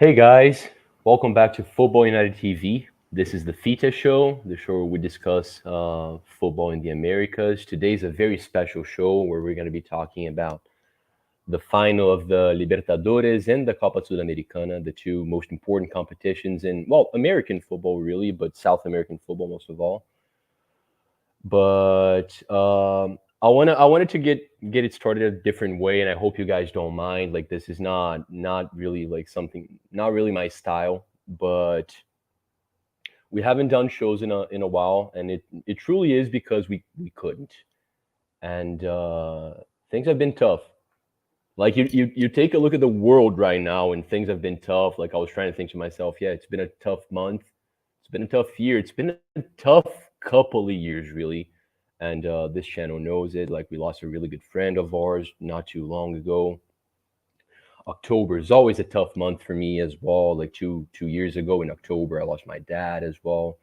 Hey guys, welcome back to Football United TV. This is the Fita show, the show where we discuss football in the Americas. Today's a very special show where we're going to be talking about the final of the Libertadores and the Copa Sudamericana, the two most important competitions in, well, American football really, but South American football most of all. But I wanted to get it started a different way, and I hope you guys don't mind. Like this is not really like something, not really my style, but we haven't done shows in a while, and it truly is because we couldn't, and things have been tough. Like you take a look at the world right now, and things have been tough. Like I was trying to think to myself, yeah, it's been a tough month, it's been a tough year, it's been a tough couple of years really, and this channel knows it. Like we lost a really good friend of ours not too long ago. October is always a tough month for me as well. Like two years ago in October, I lost my dad as well.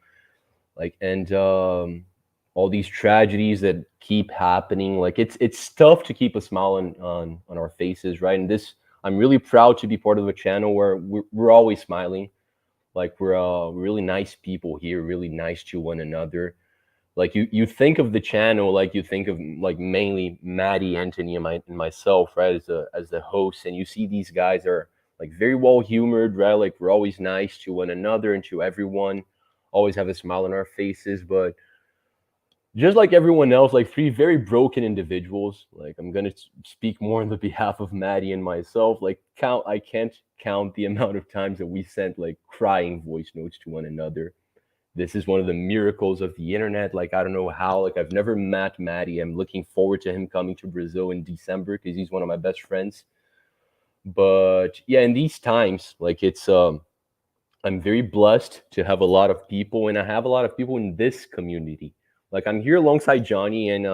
Like and all these tragedies that keep happening. Like it's tough to keep a smile on our faces, right? And this, I'm really proud to be part of a channel where we're always smiling. Like we're really nice people here, really nice to one another. Like you think of the channel, like you think of like mainly Maddie, Anthony, and myself, right, as the hosts, and you see these guys are like very well humored, right? Like we're always nice to one another and to everyone, always have a smile on our faces, but just like everyone else, like three very broken individuals. Like I'm gonna speak more on the behalf of Maddie and myself. Like I can't count the amount of times that we sent like crying voice notes to one another. This is one of the miracles of the internet. Like I don't know how. Like I've never met Maddie. I'm looking forward to him coming to Brazil in December because he's one of my best friends. But yeah, in these times, like it's I'm very blessed to have a lot of people, and I have a lot of people in this community. Like I'm here alongside Johnny, and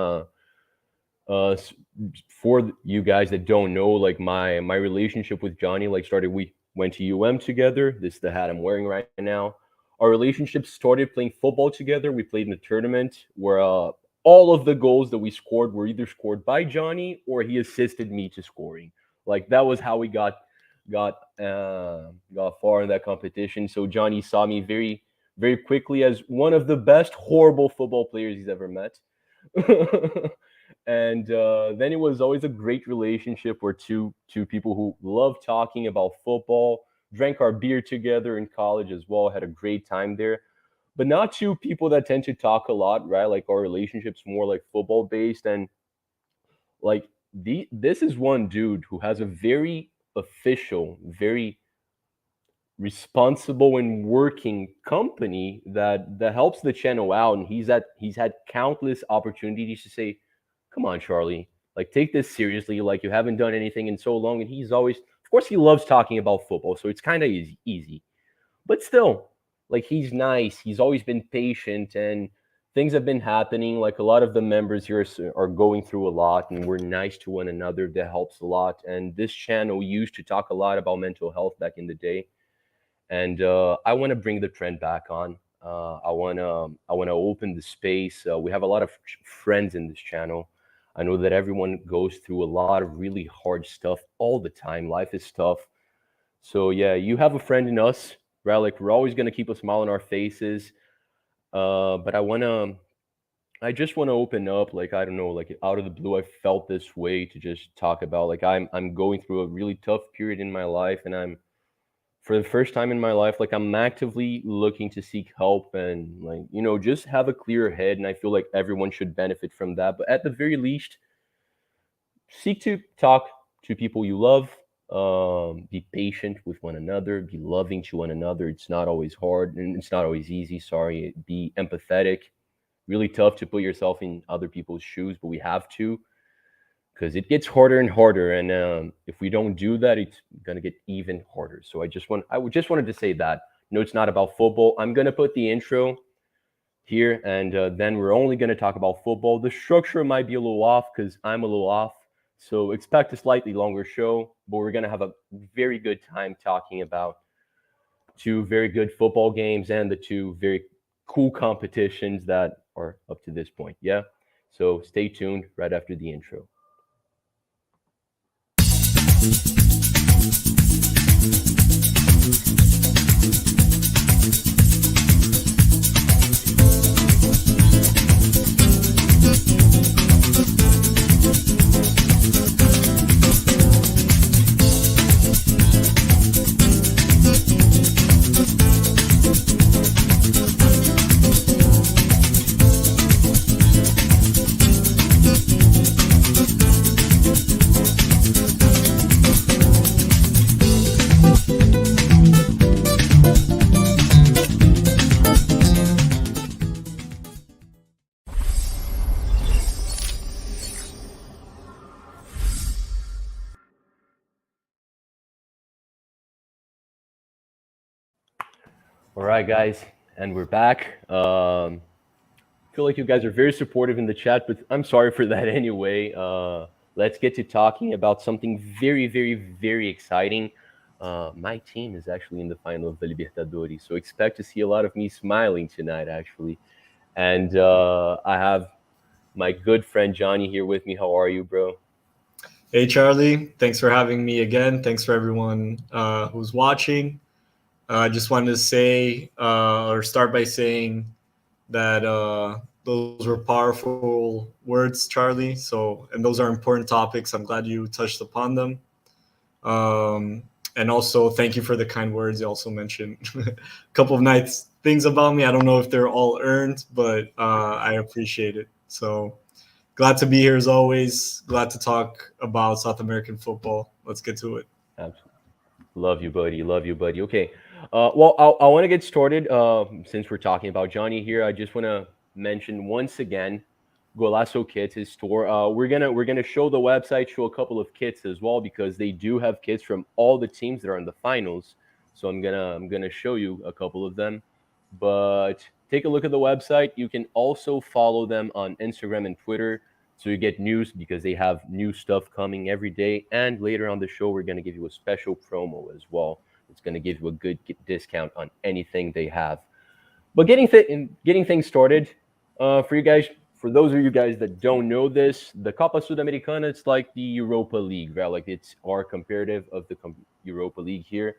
for you guys that don't know, like my relationship with Johnny like started. We went to together. This is the hat I'm wearing right now. Our relationship started playing football together. We played in a tournament where all of the goals that we scored were either scored by Johnny or he assisted me to scoring. Like that was how we got far in that competition. So Johnny saw me very quickly as one of the best horrible football players he's ever met. And then it was always a great relationship where two people who love talking about football, drank our beer together in college as well, had a great time there. But not two people that tend to talk a lot, right? Like our relationship's more like football based, and like this is one dude who has a very official, very responsible and working company that helps the channel out, and he's had countless opportunities to say, come on Charlie, like take this seriously, like you haven't done anything in so long. And he's always, of course he loves talking about football, so it's kind of easy, but still, like he's nice, he's always been patient, and things have been happening. Like a lot of the members here are going through a lot, and we're nice to one another. That helps a lot. And this channel used to talk a lot about mental health back in the day, and I want to bring the trend back on. I want to open the space. We have a lot of friends in this channel. I know that everyone goes through a lot of really hard stuff all the time. Life is tough. So yeah, you have a friend in us, right? Like we're always gonna keep a smile on our faces. But I just want to open up. Like I don't know, like out of the blue, I felt this way to just talk about. Like I'm going through a really tough period in my life, and I'm, for the first time in my life, like I'm actively looking to seek help and like, just have a clear head. And I feel like everyone should benefit from that. But at the very least, seek to talk to people you love. Be patient with one another. Be loving to one another. It's not always hard and it's not always easy. Sorry. Be empathetic. Really tough to put yourself in other people's shoes, but we have to, because it gets harder and harder, and if we don't do that, it's gonna get even harder. So I just wanted to say that. No, it's not about football. I'm gonna put the intro here, and then we're only gonna talk about football. The structure might be a little off because I'm a little off, so expect a slightly longer show. But we're gonna have a very good time talking about two very good football games and the two very cool competitions that are up to this point. Yeah. So stay tuned right after the intro. All right, guys, and we're back. Feel like you guys are very supportive in the chat, but I'm sorry for that anyway. Let's get to talking about something very, very, very exciting. My team is actually in the final of the Libertadores, so expect to see a lot of me smiling tonight, actually. And I have my good friend Johnny here with me. How are you, bro? Hey, Charlie. Thanks for having me again. Thanks for everyone who's watching. I just wanted to say or start by saying that those were powerful words, Charlie. So, and those are important topics. I'm glad you touched upon them. Um, and also, thank you for the kind words. You also mentioned a couple of nice things about me. I don't know if they're all earned, but I appreciate it. So, glad to be here as always. Glad to talk about South American football. Let's get to it. Absolutely. Love you, buddy. Love you, buddy. Okay. I want to get started. Since we're talking about Johnny here, I just want to mention once again, Golaço Kits, his store. We're gonna show the website, show a couple of kits as well because they do have kits from all the teams that are in the finals. So I'm gonna show you a couple of them. But take a look at the website. You can also follow them on Instagram and Twitter so you get news because they have new stuff coming every day. And later on the show, we're going to give you a special promo as well. It's going to give you a good discount on anything they have. But getting things started, for you guys, for those of you guys that don't know this, the Copa Sudamericana, it's like the Europa League, right? Like it's our comparative of the Europa League here.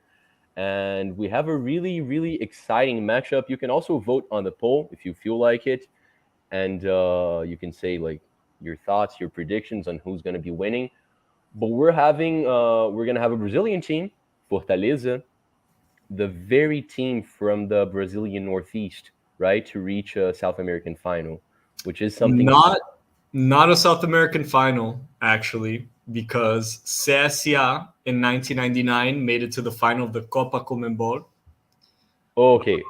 And we have a really, really exciting matchup. You can also vote on the poll if you feel like it, and you can say like your thoughts, your predictions on who's going to be winning. But we're gonna have a Brazilian team, Fortaleza, the very team from the Brazilian Northeast, right, to reach a South American final, which is something. Not not a South American final actually, because CSA in 1999 made it to the final of the Copa Comembol, Oh, okay,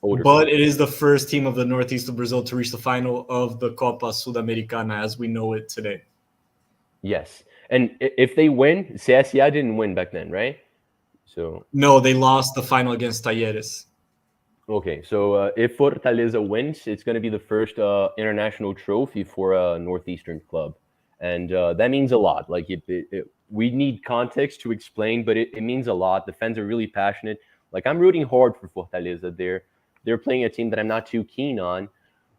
older but final. it is the first team of the northeast of Brazil to reach the final of the Copa Sudamericana as we know it today. Yes, and if they win, CSA didn't win back then, right? So No, they lost the final against Talleres. okay, so if Fortaleza wins, it's going to be the first international trophy for a northeastern club, and that means a lot. Like we need context to explain, but it means a lot. The fans are really passionate. Like I'm rooting hard for Fortaleza. They're playing a team that I'm not too keen on,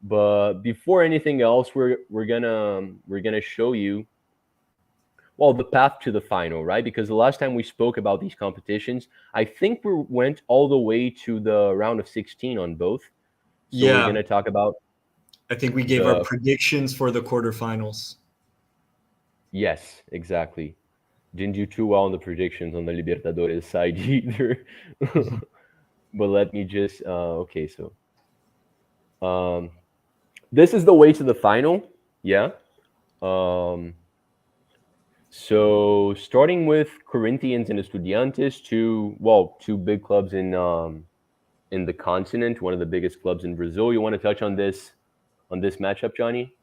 but before anything else, we're gonna show you well the path to the final, right? Because the last time we spoke about these competitions, I think we went all the way to the round of 16 on both. So we're Yeah, going to talk about I think we gave our the predictions for the quarterfinals. yes, exactly. Didn't do too well on the predictions on the Libertadores side either. But let me just okay, so um this is the way to the final. Yeah. Um so starting with Corinthians and Estudiantes, two big clubs in the continent, one of the biggest clubs in Brazil. You want to touch on this matchup, Johnny?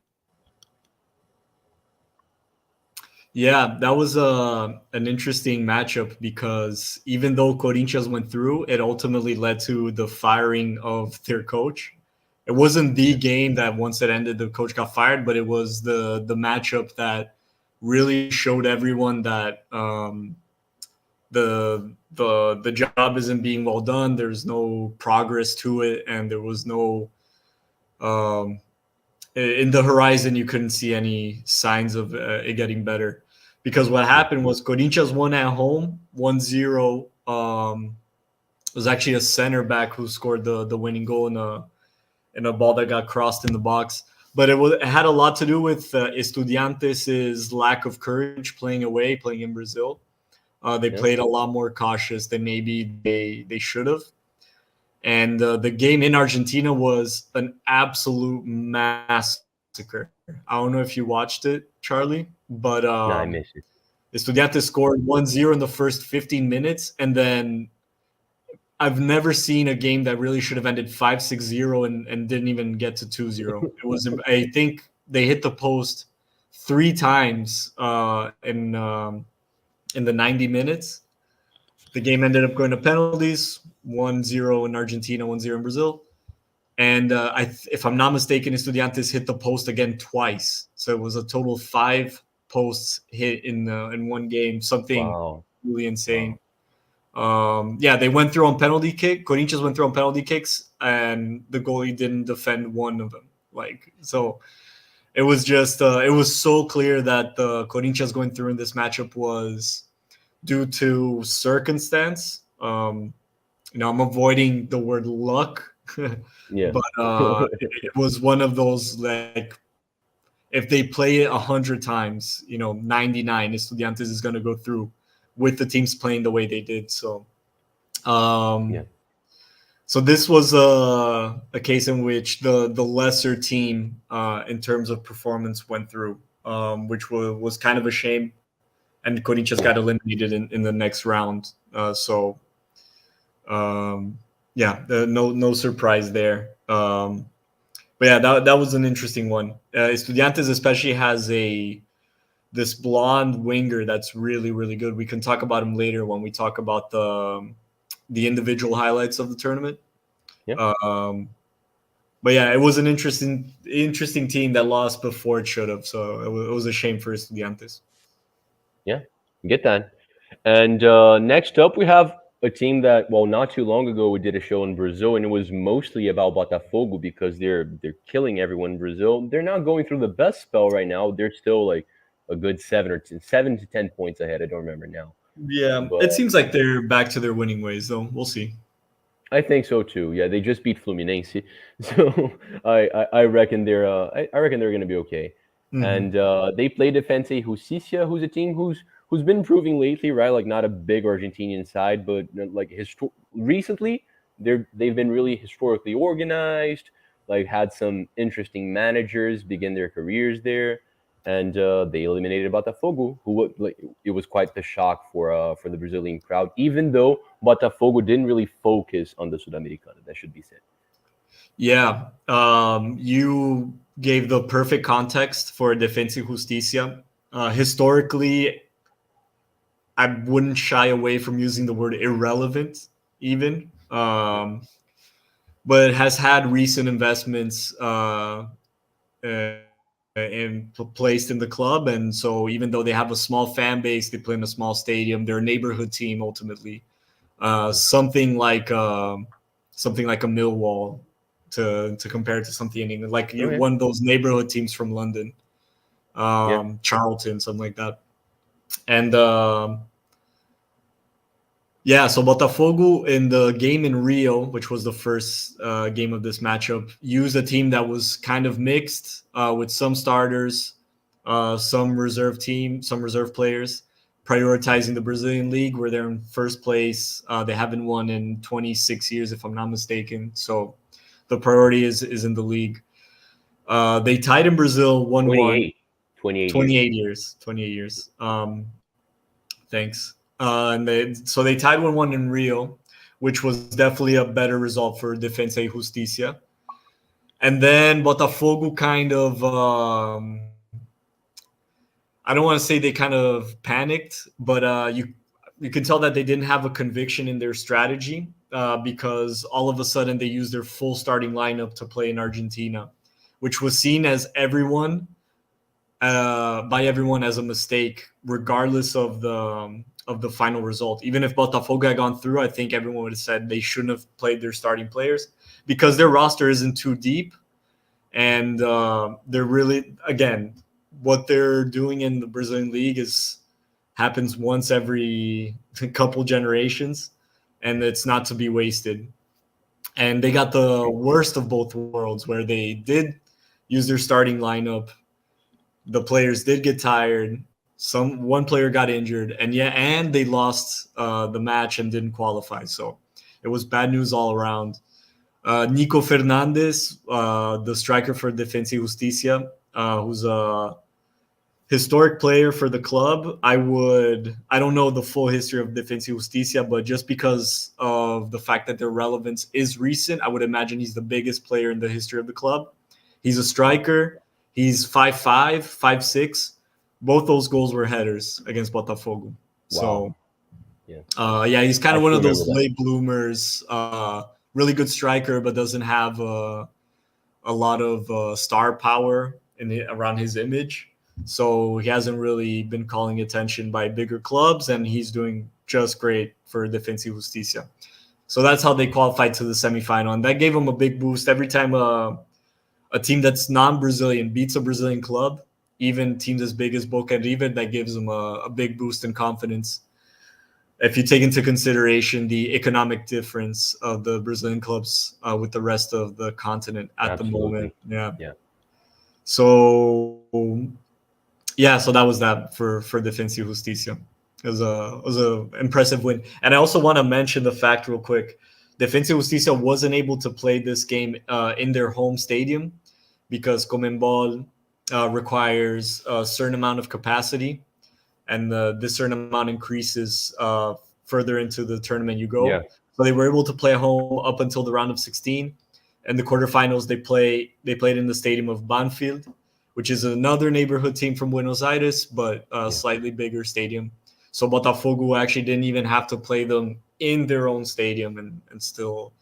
Yeah, that was an interesting matchup because even though Corinthians went through, it ultimately led to the firing of their coach. It wasn't the Yeah. game that once it ended, the coach got fired, but it was the matchup that really showed everyone that the job isn't being well done. There's no progress to it, and there was no um, in the horizon, you couldn't see any signs of it getting better. Because what Yeah. happened was Corinthians won at home 1-0. It was actually a center back who scored the winning goal in a ball that got crossed in the box. But it had a lot to do with Estudiantes' lack of courage playing away, playing in Brazil. They Yeah. played a lot more cautious than maybe they should have. And the game in Argentina was an absolute massacre. I don't know if you watched it, Charlie, but No, I miss it. Estudiantes scored 1-0 in the first 15 minutes, and then I've never seen a game that really should have ended 5-6-0 and didn't even get to 2-0. It was, I think they hit the post three times in the 90 minutes. The game ended up going to penalties, 1-0 in Argentina, 1-0 in Brazil. And if I'm not mistaken, Estudiantes hit the post again twice. So it was a total of 5 posts hit in one game, something really insane. Yeah, they went through on penalty kick. Corinthians went through on penalty kicks, and the goalie didn't defend one of them. So it was just it was so clear that the Corinthians going through in this matchup was due to circumstance. I'm avoiding the word luck, Yeah. but it was one of those, if they play it 100 times, 99 Estudiantes is going to go through with the teams playing the way they did. So, Yeah. So this was a case in which the lesser team, in terms of performance, went through, which was kind of a shame, and Corinthians got eliminated in the next round. No surprise there. But yeah, that was an interesting one. Estudiantes especially has this blonde winger that's really, really good. We can talk about him later when we talk about the individual highlights of the tournament. Yeah. But yeah, it was an interesting team that lost before it should have. So it was a shame for Estudiantes. Yeah, get that. And next up, we have a team that, well, not too long ago, we did a show in Brazil, and it was mostly about Botafogo because they're killing everyone in Brazil. They're not going through the best spell right now. They're still like a good 7 to 10 points ahead. I don't remember now. Yeah, But it seems like they're back to their winning ways, though. We'll see. I think so too. Yeah, they just beat Fluminense, so I reckon they're I reckon they're going to be okay. Mhm. And they play Defensa y Justicia, who's a team who's been improving lately, right? Like not a big Argentinian side, but like recently they've been really historically organized. Like had some interesting managers begin their careers there, and they eliminated Botafogo, who it was quite the shock for the Brazilian crowd, even though Botafogo didn't really focus on the Sudamericana. That should be said. Yeah, you gave the perfect context for Defensa y Justicia. Historically, I wouldn't shy away from using the word irrelevant, even, but it has had recent investments placed in the club, and so even though they have a small fan base, they play in a small stadium. They're a neighborhood team ultimately, something like a Millwall to compare it to something in England, like one of those neighborhood teams from London, Charlton, something like that. And so Botafogo in the game in Rio, which was the first game of this matchup, used a team that was kind of mixed, with some starters, some reserve players, prioritizing the Brazilian league, where they're in first place. They haven't won in 26 years, if I'm not mistaken. So the priority is in the league. They tied in Brazil 1-1. 28 years. Thanks. And they tied 1-1 in Rio, which was definitely a better result for Defensa y Justicia. And then Botafogo kind of, I don't want to say they kind of panicked, but you can tell that they didn't have a conviction in their strategy, because all of a sudden they used their full starting lineup to play in Argentina, which was seen as by everyone as a mistake, regardless of the final result. Even if Botafogo had gone through, I think everyone would have said they shouldn't have played their starting players because their roster isn't too deep, and they're really, again, what they're doing in the Brazilian league happens once every couple generations, and it's not to be wasted. And they got the worst of both worlds, where they did use their starting lineup. The players did get tired. One player got injured, and they lost the match and didn't qualify. So it was bad news all around. Nico Fernandes, the striker for Defensa y Justicia, who's a historic player for the club. I don't know the full history of Defensa y Justicia, but just because of the fact that their relevance is recent, I would imagine he's the biggest player in the history of the club. He's a striker. He's 5'5", 5'6". Both those goals were headers against Botafogo. Wow. Yeah, he's kind I of one still of those remember that. late bloomers. Really good striker, but doesn't have a lot of star power around his image. So he hasn't really been calling attention by bigger clubs, and he's doing just great for Defensa y Justicia. So that's how they qualified to the semifinal, and that gave them a big boost. Every time a team that's non-Brazilian beats a Brazilian club, even teams as big as Boca River, that gives them a big boost in confidence. If you take into consideration the economic difference of the Brazilian clubs with the rest of the continent at the moment. Absolutely. Yeah. Yeah. So yeah, so that was that for Defensa y Justicia. It was a impressive win, and I also want to mention the fact real quick. Defensa y Justicia wasn't able to play this game in their home stadium because Conmebol requires a certain amount of capacity, and this certain amount increases further into the tournament you Yeah. go. So they were able to play at home up until the round of 16, and the quarterfinals they played in the stadium of Banfield, which is another neighborhood team from Buenos Aires, but a slightly bigger stadium. So Botafogo actually didn't even have to play them in their own stadium, and still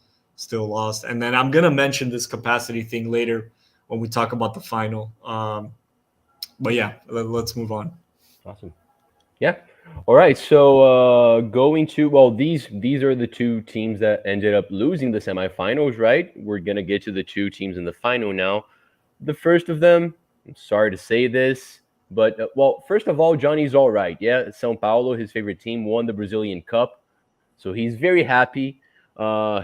lost. And then I'm gonna mention this capacity thing later when we talk about the final. But yeah, let's move on. Awesome. Yeah. All right. So going to these are the two teams that ended up losing the semifinals, right? We're gonna get to the two teams in the final now. The first of them, I'm sorry to say this, but first of all, Johnny's all right. Yeah, São Paulo, his favorite team, won the Brazilian Cup, so he's very happy.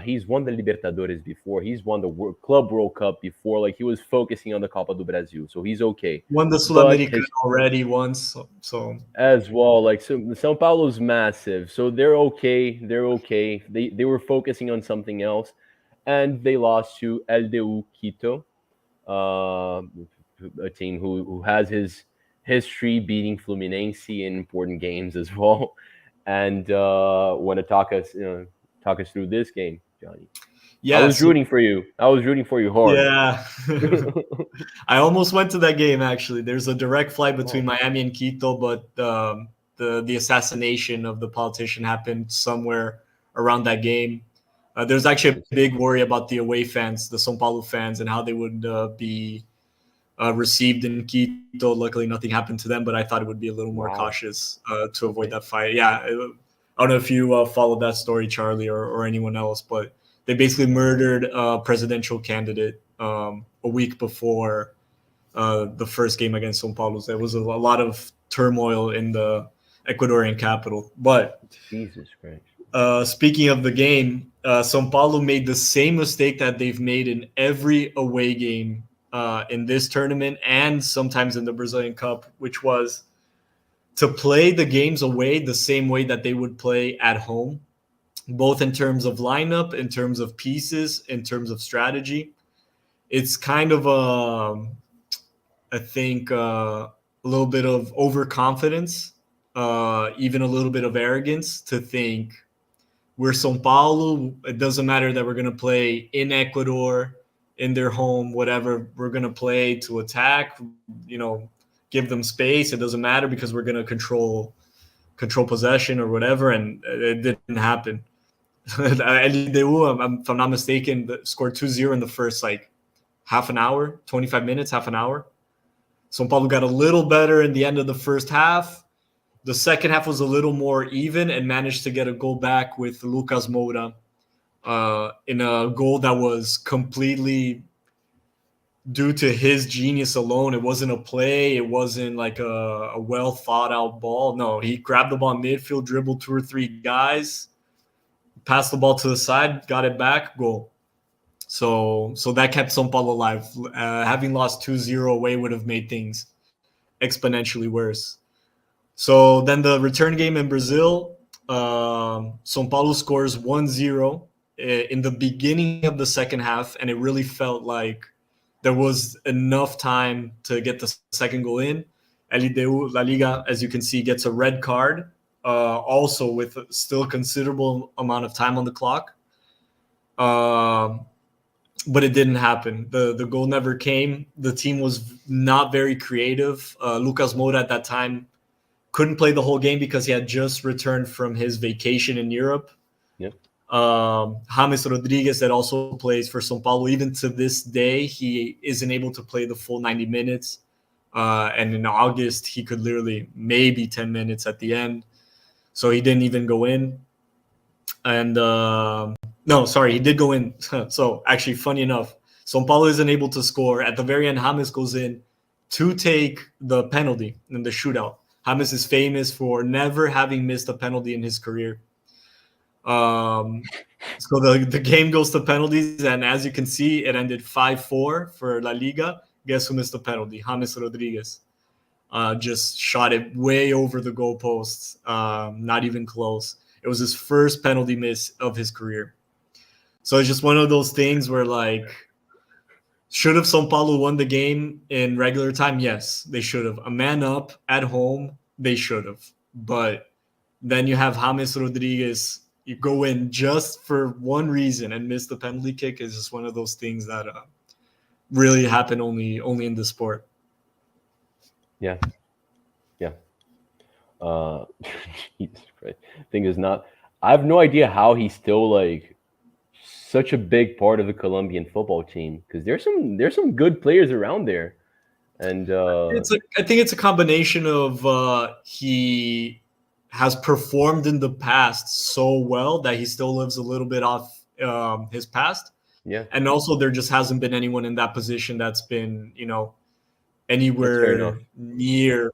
He's won the Libertadores before. He's won the Club World Cup before. Like he was focusing on the Copa do Brasil, so he's okay. Won the But Sul-Americana his already once, so as well. Like so, São Paulo's massive, so they're okay. They're okay. They were focusing on something else, and they lost to LDU Quito, uh, a team who has his history beating Fluminense in important games as well. And want to talk us through this game, Johnny. I yeah, was so rooting for you. I was rooting for you hard. yeah. I almost went to that game actually. There's a direct flight between Oh, Miami and Quito, but the assassination of the politician happened somewhere around that game. There's actually a big worry about the away fans, the São Paulo fans, and how they would be received in Quito. Luckily, nothing happened to them, but I thought it would be a little more wow. cautious to avoid Okay. that fight. Yeah, I don't know if you followed that story, Charlie, or anyone else, but they basically murdered a presidential candidate a week before the first game against São Paulo. There was a lot of turmoil in the Ecuadorian capital. But Jesus Christ. speaking of the game, São Paulo made the same mistake that they've made in every away game in this tournament and sometimes in the Brazilian Cup, which was to play the games away the same way that they would play at home, both in terms of lineup, in terms of pieces, in terms of strategy. It's kind of I think a little bit of overconfidence, even a little bit of arrogance to think we're São Paulo. It doesn't matter that we're going to play in Ecuador, in their home, whatever. We're going to play to attack, give them space. It doesn't matter because we're going to control possession or whatever. And it didn't happen. LDU, if I'm not mistaken, scored 2-0 in the first half an hour, 25 minutes, half an hour. São Paulo got a little better in the end of the first half. The second half was a little more even and managed to get a goal back with Lucas Moura in a goal that was completely due to his genius alone. It wasn't a play. It wasn't like a well thought out ball. No, he grabbed the ball in midfield, dribbled 2 or 3 guys, passed the ball to the side, got it back, goal. So that kept São Paulo alive. Having lost 2-0 away would have made things exponentially worse. So then the return game in Brazil, São Paulo scores 1-0 in the beginning of the second half, and it really felt like there was enough time to get the second goal in. LDU La Liga, as you can see, gets a red card, also with still a considerable amount of time on the clock. But it didn't happen. The goal never came. The team was not very creative. Lucas Moura at that time couldn't play the whole game because he had just returned from his vacation in Europe. Yeah. James Rodriguez, that also plays for São Paulo, even to this day, he isn't able to play the full 90 minutes. And in August, he could literally maybe 10 minutes at the end. So he didn't even go in. And no, sorry, he did go in. So actually, funny enough, São Paulo isn't able to score. At the very end, James goes in to take the penalty in the shootout. James is famous for never having missed a penalty in his career. So the game goes to penalties, and as you can see, it ended 5-4 for La Liga. Guess who missed the penalty? James Rodriguez. Just shot it way over the goalposts, not even close. It was his first penalty miss of his career. So it's just one of those things where, like, should have São Paulo won the game in regular time? Yes, they should have. A man up at home, they should have. But then you have James Rodriguez, you go in just for one reason and miss the penalty kick. Is just one of those things that really happen only in the sport. Yeah. Jesus Christ. Thing is not. I have no idea how he's still like such a big part of the Colombian football team, because there's some good players around there, and I think it's a combination of he has performed in the past so well that he still lives a little bit off his past. Yeah, and also there just hasn't been anyone in that position that's been anywhere near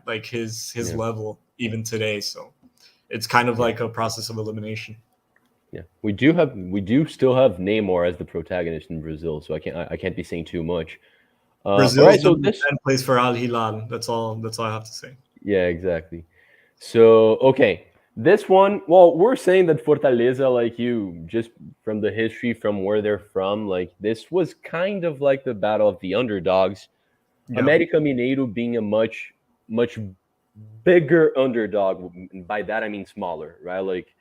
like his level even today. So it's kind of like a process of elimination. Yeah, we do still have Neymar as the protagonist in Brazil, so I can't be saying too much. Brazil, right, so this plays for Al Hilal. That's all I have to say. Yeah, exactly. So okay, this one. Well, we're saying that Fortaleza, like you, just from the history, from where they're from, like this was kind of like the battle of the underdogs. Yeah. América Mineiro being a much bigger underdog. By that I mean smaller, right? Like.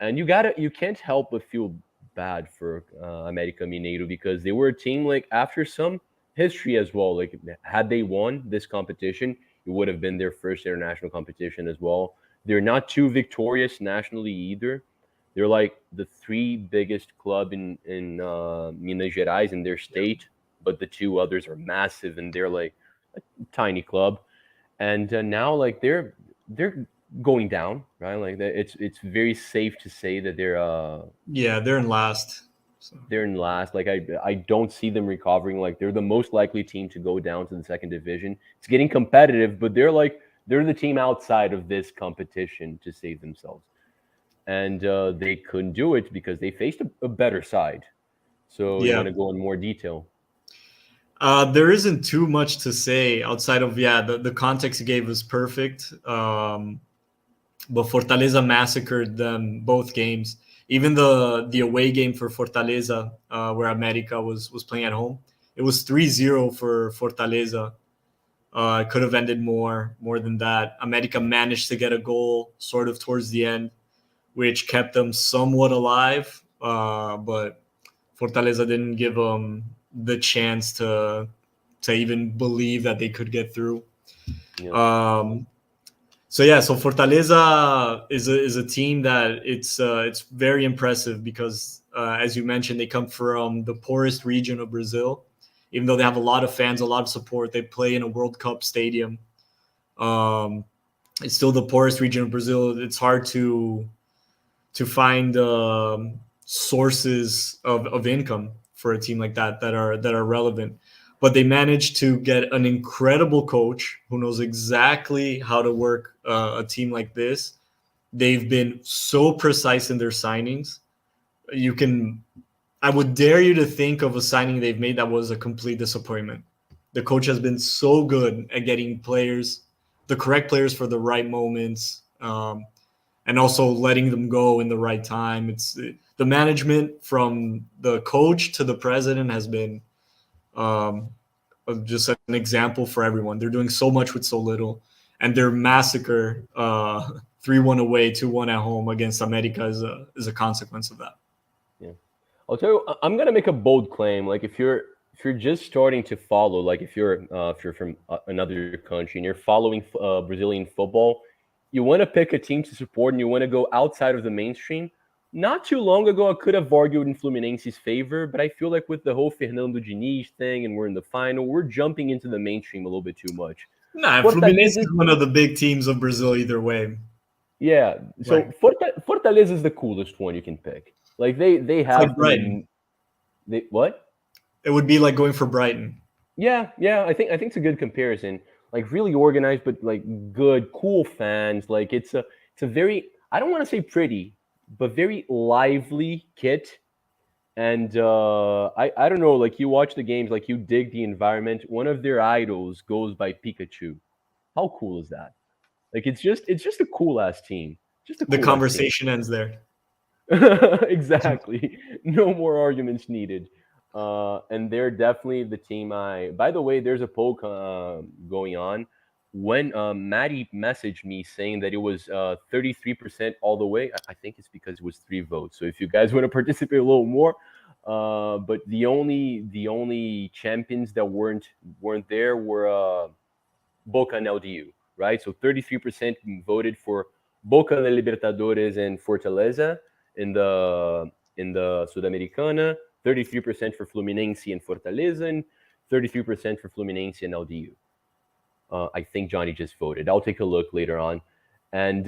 And you can't help but feel bad for América Mineiro, because they were a team, like, after some history as well. Like, had they won this competition, it would have been their first international competition as well. They're not too victorious nationally either. They're like the three biggest club in Minas Gerais in their state, but the two others are massive, and they're like a tiny club. And now, like, they're going down, right? Like it's very safe to say that they're in last. So. They're in last. Like I don't see them recovering. Like they're the most likely team to go down to the second division. It's getting competitive, but they're the team outside of this competition to save themselves, and they couldn't do it because they faced a better side. So you want to go in more detail? There isn't too much to say outside of the context you gave was perfect. But Fortaleza massacred them both games. Even the away game for Fortaleza, where América was playing at home, it was 3-0 for Fortaleza. It could have ended more than that. América managed to get a goal sort of towards the end, which kept them somewhat alive. But Fortaleza didn't give them the chance to even believe that they could get through. Yeah. So Fortaleza is a team that it's very impressive because as you mentioned, they come from the poorest region of Brazil. Even though they have a lot of fans, a lot of support, they play in a World Cup stadium. It's still the poorest region of Brazil. It's hard to find sources of income for a team like that are relevant. But they managed to get an incredible coach who knows exactly how to work a team like this. They've been so precise in their signings. I would dare you to think of a signing they've made that was a complete disappointment. The coach has been so good at getting players, the correct players for the right moments, and also letting them go in the right time. It's the management from the coach to the president has been just an example for everyone. They're doing so much with so little, and their massacre 3-1 away, 2-1 at home against América is a consequence of that. Yeah, I'll tell you, I'm gonna make a bold claim. Like if you're you're just starting to follow, like if you're from another country and you're following Brazilian football, you want to pick a team to support and you want to go outside of the mainstream. Not too long ago, I could have argued in Fluminense's favor, but I feel like with the whole Fernando Diniz thing and we're in the final, we're jumping into the mainstream a little bit too much. Nah, Fluminense Fortaleza, is one of the big teams of Brazil either way. yeah. So Like, Fortaleza is the coolest one you can pick. Like they it's like have Brighton. they what? It would be like going for Brighton. Yeah. I think it's a good comparison. Like really organized, but like good, cool fans. Like it's a very, I don't want to say pretty, but very lively kit. And I don't know. Like you watch the games, like you dig the environment. One of their idols goes by Pikachu. How cool is that? Like it's just a cool ass team. Just a The cool ass team. conversation ends there. Exactly. No more arguments needed. And they're definitely the team I. By the way, there's a poll going on. When Maddie messaged me saying that it was 33% all the way, I think it's because it was 3 votes. So if you guys want to participate a little more, but the only champions that weren't there were Boca and LDU, right? So 33% voted for Boca na Libertadores and Fortaleza in the Sudamericana, 33% for Fluminense and Fortaleza, and 33% for Fluminense and LDU. I think Johnny just voted. I'll take a look later on. And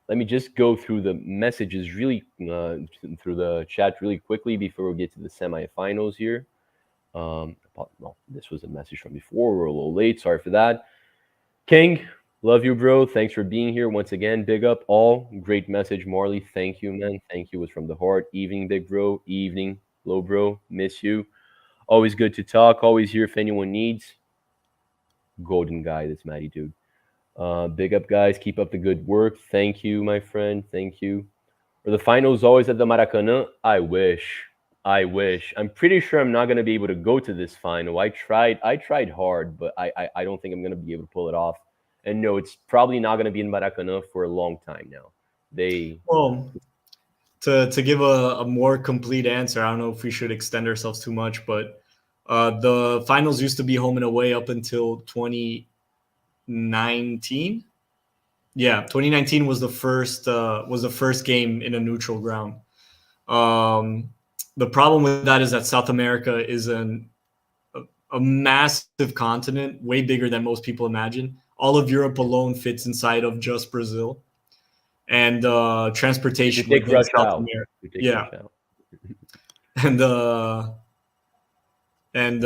let me just go through the messages through the chat really quickly before we get to the semifinals here. Well, this was a message from before. We're a little late. Sorry for that. King, love you, bro. Thanks for being here once again. Big up all. Great message, Marley. Thank you, man. Thank you. It was from the heart. Evening, big bro. Evening, low bro. Miss you. Always good to talk. Always here if anyone needs. Golden guy, this Matty dude. Big up, guys. Keep up the good work. Thank you, my friend. Thank you. Are the finals always at the Maracanã? I wish. I wish. I'm pretty sure I'm not going to be able to go to this final. I tried hard, but I don't think I'm going to be able to pull it off. And no, it's probably not going to be in Maracanã for a long time now. Well, to give a more complete answer, I don't know if we should extend ourselves too much, but the finals used to be home and away up until 2019. Yeah, 2019 was the first game in a neutral ground. The problem with that is that South America is a massive continent, way bigger than most people imagine. All of Europe alone fits inside of just Brazil, and transportation take within Rush South out. America. You take Yeah, Rush out. and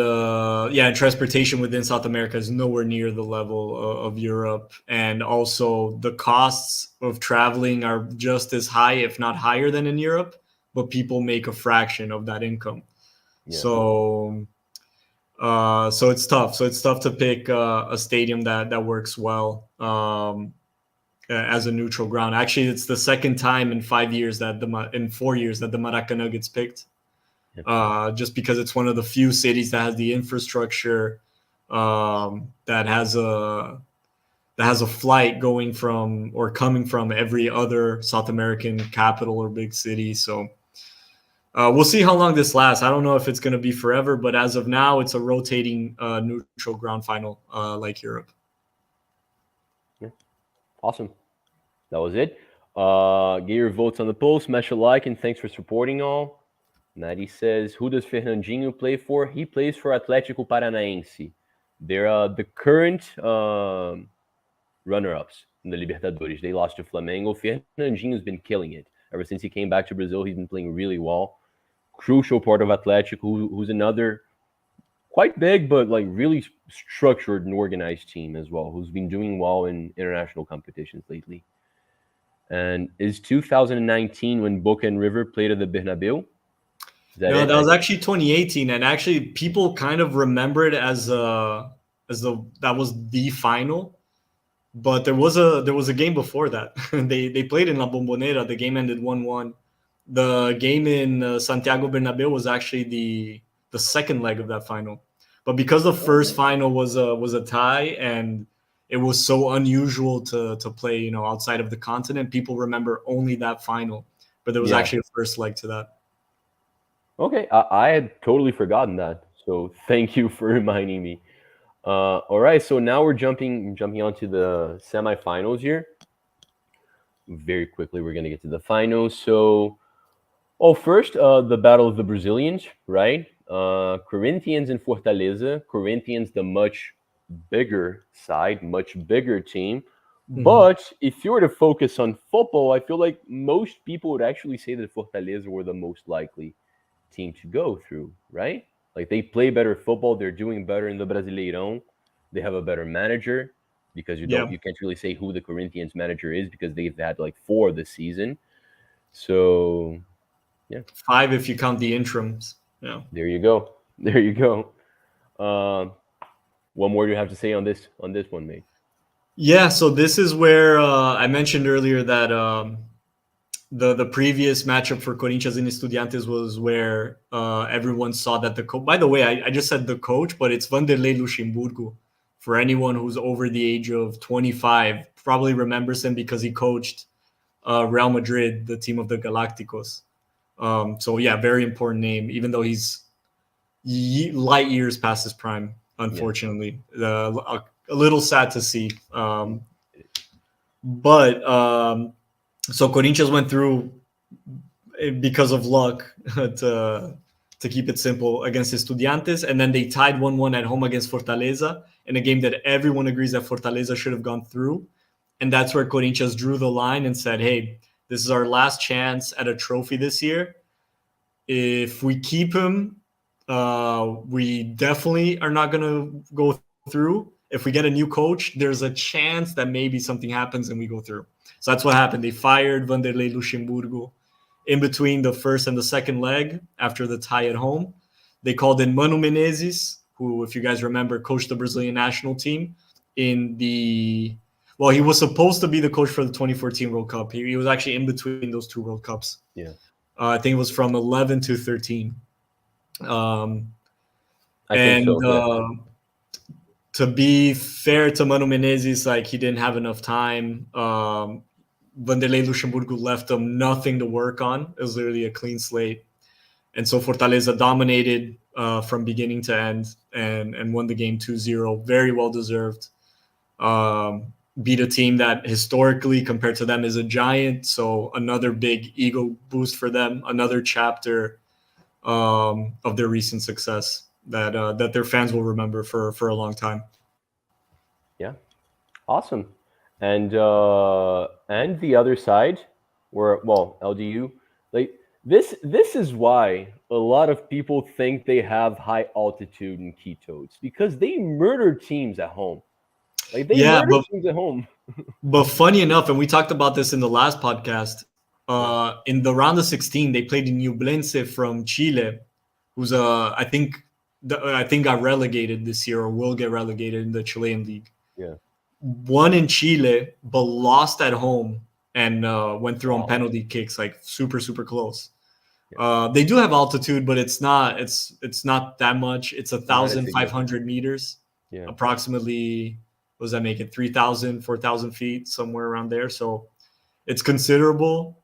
transportation within South America is nowhere near the level of Europe, and also the costs of traveling are just as high, if not higher, than in Europe. But people make a fraction of that income, Yeah. so it's tough. So it's tough to pick a stadium that works well as a neutral ground. Actually, it's the second time in 4 years that the Maracanã gets picked. Just because it's one of the few cities that has the infrastructure that has a flight going from or coming from every other South American capital or big city. So we'll see how long this lasts. I don't know if it's going to be forever, but as of now, it's a rotating neutral ground final like Europe. Yeah. Awesome. That was it. Get your votes on the poll, smash a like, and thanks for supporting all. Nadi says, who does Fernandinho play for? He plays for Atlético Paranaense. They're the current runner-ups in the Libertadores. They lost to Flamengo. Fernandinho's been killing it. Ever since he came back to Brazil, he's been playing really well. Crucial part of Atlético, who's another quite big, but like really structured and organized team as well, who's been doing well in international competitions lately. And is 2019 when Boca and River played at the Bernabeu? No, that was actually 2018, and actually people kind of remember it as that was the final. But there was a game before that. They played in La Bombonera. The game ended 1-1. The game in Santiago Bernabéu was actually the second leg of that final. But because the first final was a tie and it was so unusual to play, outside of the continent, people remember only that final. But there was actually a first leg to that. Okay, I had totally forgotten that. So thank you for reminding me. All right, so now we're jumping onto the semifinals here. Very quickly, we're gonna get to the finals. So, first, the battle of the Brazilians, right? Corinthians and Fortaleza. Corinthians, the much bigger side, much bigger team. Mhm. But if you were to focus on football, I feel like most people would actually say that Fortaleza were the most likely team to go through, right? Like they play better football, they're doing better in the Brasileirão, they have a better manager because Yeah, you can't really say who the Corinthians manager is because they've had like four this season. So yeah, 5 if you count the interims. Yeah. there you go, there you go. Um, what more do you have to say on this one, mate? Yeah, so this is where I mentioned earlier that the previous matchup for Corinthians and Estudiantes was where everyone saw that the coach. By the way, I just said the coach, but it's Vanderlei Luxemburgo. For anyone who's over the age of 25, probably remembers him because he coached Real Madrid, the team of the Galacticos. So yeah, very important name, even though he's light years past his prime. Yeah, Unfortunately, a little sad to see. But so Corinthians went through because of luck to keep it simple against Estudiantes, and then they tied 1-1 at home against Fortaleza in a game that everyone agrees that Fortaleza should have gone through, and that's where Corinthians drew the line and said, "Hey, this is our last chance at a trophy this year. If we keep him, we definitely are not going to go through. If we get a new coach, there's a chance that maybe something happens and we go through." So that's what happened. They fired Vanderlei Luxemburgo in between the first and the second leg after the tie at home. They called in Mano Menezes, who, if you guys remember, coached the Brazilian national team in the. Well, he was supposed to be the coach for the 2014 World Cup. He was actually in between those two World Cups. yeah, I think it was from 11 to 13. Um, I think and so. Yeah, to be fair to Mano Menezes, like he didn't have enough time. Vanderlei Luxemburgo left them nothing to work on. It was literally a clean slate. And so Fortaleza dominated from beginning to end and won the game 2-0. Very well deserved. Beat a team that historically, compared to them, is a giant. So another big ego boost for them. Another chapter of their recent success that their fans will remember for a long time. yeah, awesome. And the other side, where well, LDU, like this is why a lot of people think they have high altitude in Quito. It's because they murder teams at home. Like they Yeah, murder teams at home. but funny enough, and we talked about this in the last podcast. Yeah. In the round of 16, they played in Ñublense from Chile, who's I think got relegated this year or will get relegated in the Chilean league. Yeah. Won in Chile, but lost at home and went through on Wow. penalty kicks, like super close. Yeah. They do have altitude, but it's not that much. It's Not as 1,500 significant. meters, Yeah. approximately. What does that make it? 3,000, 4,000 feet, somewhere around there. So it's considerable.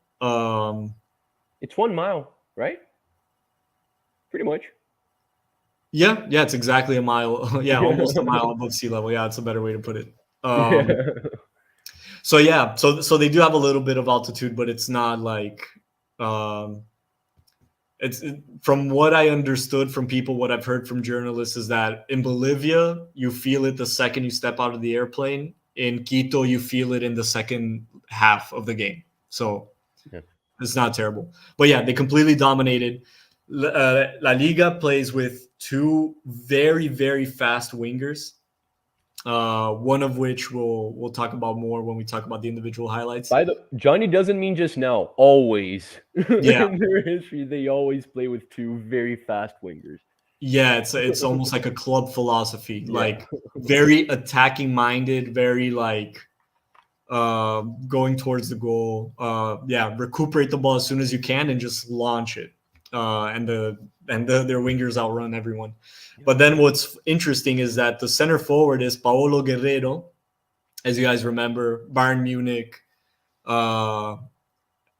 It's 1 mile, right? Pretty much. Yeah, it's exactly a mile. Yeah, almost a mile above sea level. Yeah, it's a better way to put it. Yeah. So yeah, so they do have a little bit of altitude, but it's not like um, from what I understood from people, what I've heard from journalists is that in Bolivia you feel it the second you step out of the airplane. In Quito, you feel it in the second half of the game. So Yeah. it's not terrible. But yeah, they completely dominated. La Liga plays with two very fast wingers. One of which we'll talk about more when we talk about the individual highlights. By the Johnny doesn't mean just now. Always Yeah, in their history, they always play with two very fast wingers. yeah, it's almost like a club philosophy, Yeah. like very attacking minded, very like going towards the goal. Yeah, recuperate the ball as soon as you can and just launch it. Their wingers outrun everyone. But then what's interesting is that the center forward is Paolo Guerrero, as you guys remember, Bayern Munich, uh,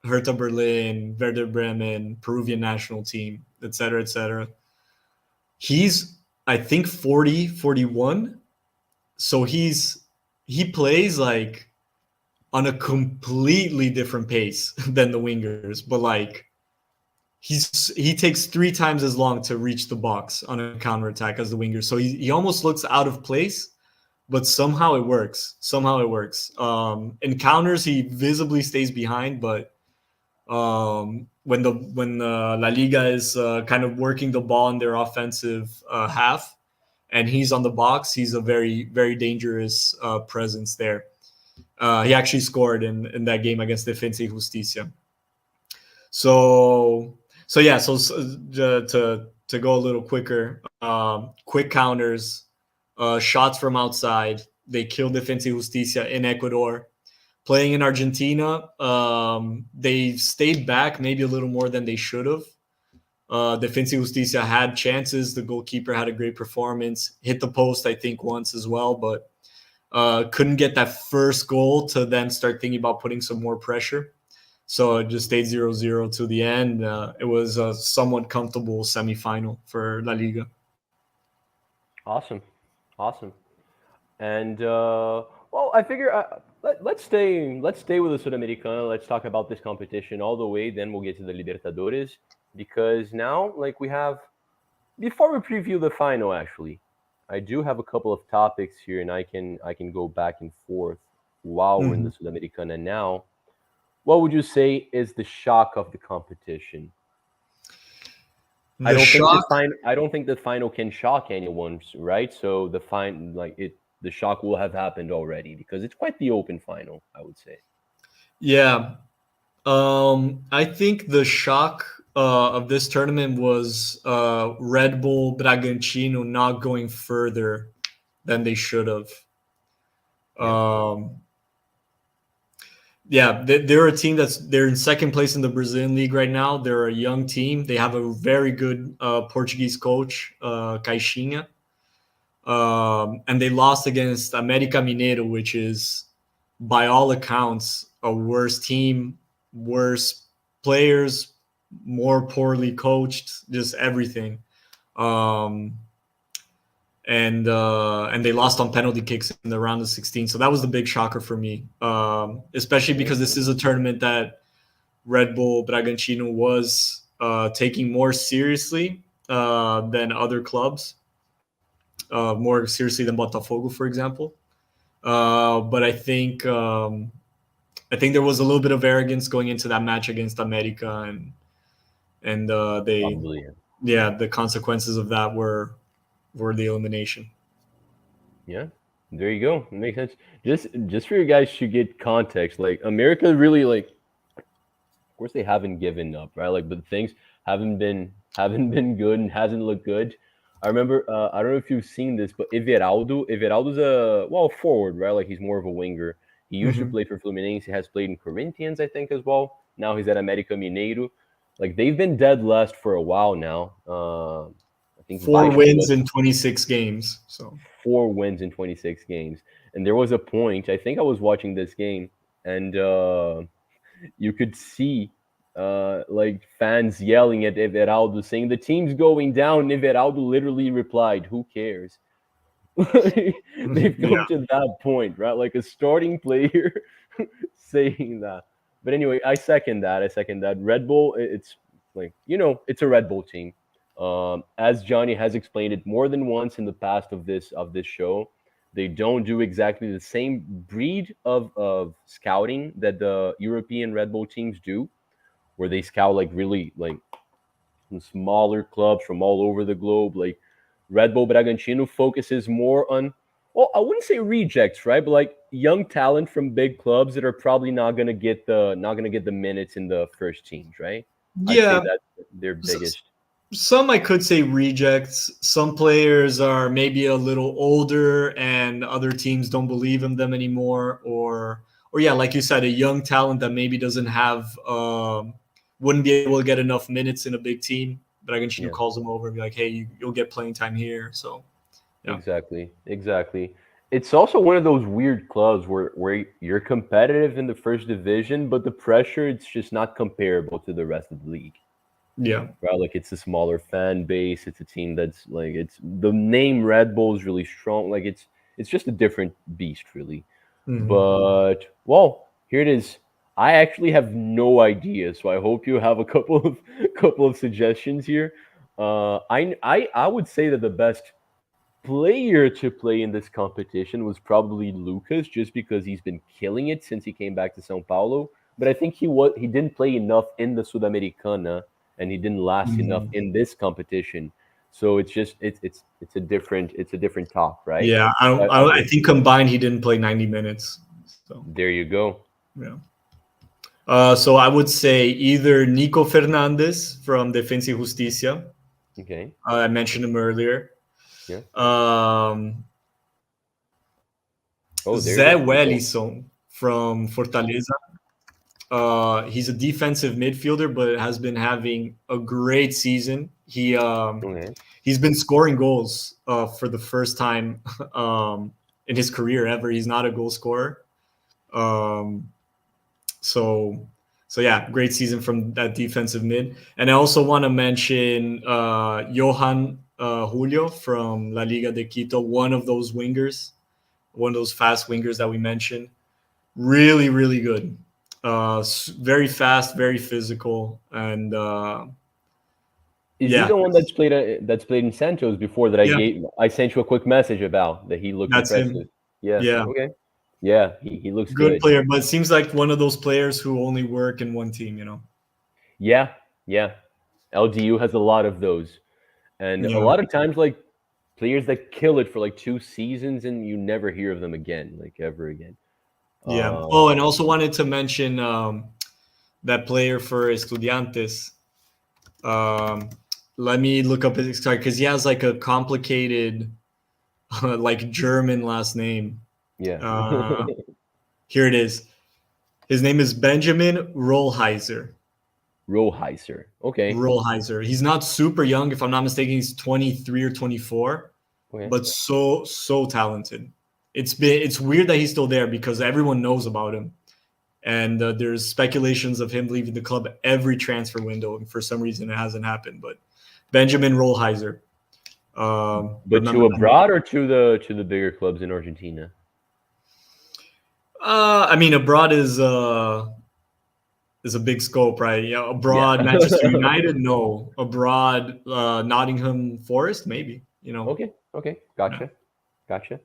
Hertha Berlin, Werder Bremen, Peruvian national team. etc., etc. He's, I think, 40, 41. So he plays like on a completely different pace than the wingers, but like he takes 3 times as long to reach the box on a counterattack as the wingers. So he almost looks out of place, but somehow it works. In counters, he visibly stays behind, but when La Liga is kind of working the ball in their offensive half, and he's on the box, he's a very, very dangerous presence there. He actually scored in that game against Defensa y Justicia. So to go a little quicker, quick counters, shots from outside. They killed Defensa y Justicia in Ecuador. Playing in Argentina, they stayed back maybe a little more than they should have. Defensa y Justicia had chances. The goalkeeper had a great performance. Hit the post, I think, once as well, but couldn't get that first goal to then start thinking about putting some more pressure. So it just stayed 0-0 to the end. It was a somewhat comfortable semifinal for La Liga. Awesome. And well, I figure let's stay with the Sudamericana. Let's talk about this competition all the way. Then we'll get to the Libertadores, because now, like, we have, before we preview the final, actually, I do have a couple of topics here, and I can go back and forth while we're in the Sudamericana now. What would you say is the shock of the competition? I don't think the final can shock anyone, right? So the shock will have happened already, because it's quite the open final, I would say. Yeah. I think the shock of this tournament was Red Bull Bragantino not going further than they should have. They're a team they're in second place in the Brazilian league right now. They're a young team. They have a very good Portuguese coach, Caixinha. And they lost against América Mineiro, which is, by all accounts, a worse team, worse players, more poorly coached, just everything. And they lost on penalty kicks in the round of 16. So that was the big shocker for me, especially because this is a tournament that Red Bull Bragantino was taking more seriously than other clubs, more seriously than Botafogo, for example. But I think there was a little bit of arrogance going into that match against America, and the consequences of that were the elimination. Yeah, there you go. It makes sense. Just for you guys to get context, like, America really, like, of course they haven't given up, right? Like, but things haven't been good and hasn't looked good. I remember, I don't know if you've seen this, but Everaldo's a forward, right? Like, he's more of a winger. He used to play for Fluminense. He has played in Corinthians, I think, as well. Now he's at América Mineiro. Like, they've been dead last for a while now. I think 4 wins in 26 games. So 4 wins in 26 games. And there was a point, I think I was watching this game, and you could see like, fans yelling at Everaldo, saying the team's going down. Everaldo literally replied, "Who cares?" They've come to that point, right? Like, a starting player saying that. But anyway, I second that. Red Bull, it's like, it's a Red Bull team. As Johnny has explained it more than once in the past of this show, they don't do exactly the same breed of scouting that the European Red Bull teams do, where they scout, like, really, like, smaller clubs from all over the globe. Like, Red Bull Bragantino focuses more on, well, I wouldn't say rejects, right? But, like, young talent from big clubs that are probably not gonna get the minutes in the first teams, right? Yeah, I'd say that's their biggest. Some, I could say, rejects. Some players are maybe a little older, and other teams don't believe in them anymore, or yeah, like you said, a young talent that maybe doesn't have, wouldn't be able to get enough minutes in a big team. Bragantino calls them over and be like, "Hey, you'll get playing time here." So, yeah. Exactly. It's also one of those weird clubs where you're competitive in the first division, but the pressure, it's just not comparable to the rest of the league. Yeah. right? Like it's a smaller fan base. It's a team that's like it's the name Red Bull is really strong. Like it's just a different beast, really. Mhm. But well, here it is. I actually have no idea, so I hope you have a couple of couple of suggestions here. I would say that the best player to play in this competition was probably Lucas, just because he's been killing it since he came back to São Paulo. But I think he didn't play enough in the Sudamericana, and he didn't last enough Mhm. in this competition. So it's a different talk, right? Yeah, I think combined he didn't play 90 minutes. So There you go. yeah. So I would say either Nico Fernandez from Defensa y Justicia. Okay. I mentioned him earlier. Yeah. Um, Oh, there you Zé go. Nico. Wellison from Fortaleza. He's a defensive midfielder, but has been having a great season. Okay. He's been scoring goals for the first time in his career ever. He's not a goal scorer. Um, so so yeah, great season from that defensive mid. And I also want to mention Johan Julio from La Liga de Quito, one of those wingers, one of those fast wingers that we mentioned. Really, really good. Very fast, very physical, and Is he yeah, the one that's played in Santos before that yeah, I sent you a quick message about that he looked that's him. impressive? Yeah. Yeah, Okay. Yeah, he looks good good. player, but seems like one of those players who only work in one team. You know. Yeah, yeah. LDU has a lot of those. And a Yeah, lot of times like players that kill it for like 2 seasons and you never hear of them again, like ever again. yeah. Um Oh, and also wanted to mention that player for Estudiantes. Um, Let me look up his sorry because he has like a complicated like German last name. yeah. Uh, Here it is. His name is Benjamin Rollheiser. Roheiser. Okay. Rollheiser. He's not super young, if I'm not mistaken. He's 23 or 24, Okay. but so talented. It's weird that he's still there because everyone knows about him, and there's speculations of him leaving the club every transfer window, and for some reason it hasn't happened. But Benjamin Rollheiser, But remember to that? abroad or to the bigger clubs in Argentina? I mean, abroad is a big scope, right? Yeah, Yeah. abroad Manchester United, no. Abroad Nottingham Forest, maybe. You know, Okay. Okay. yeah. Gotcha. Gotcha.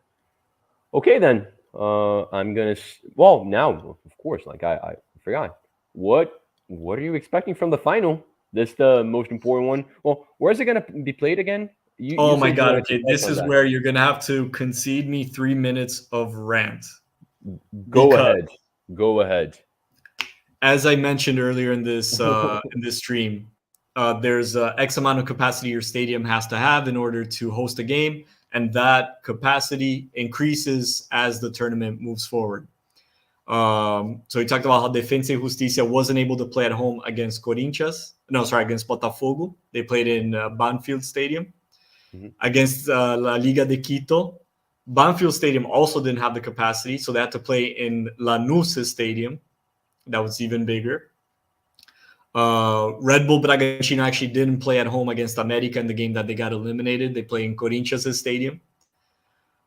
Okay then. I'm gonna. Well, now of course, like I forgot. What are you expecting from the final? This the most important one. Well, where's it gonna be played again? You Oh my said you God. wanted to Okay, touch this on is that. where you're gonna have to concede me 3 minutes of rant Go because, ahead. Go ahead. as I mentioned earlier in this stream, there's X amount of capacity your stadium has to have in order to host a game, and that capacity increases as the tournament moves forward. So we talked about how Defensa y Justicia wasn't able to play at home against Corinthians. No, sorry, against Botafogo. They played in Banfield Stadium. Mhm. Against La Liga de Quito, Banfield Stadium also didn't have the capacity, so they had to play in Lanús Stadium. That was even bigger. Red Bull Bragantino actually didn't play at home against America in the game that they got eliminated. They play in Corinthians Stadium.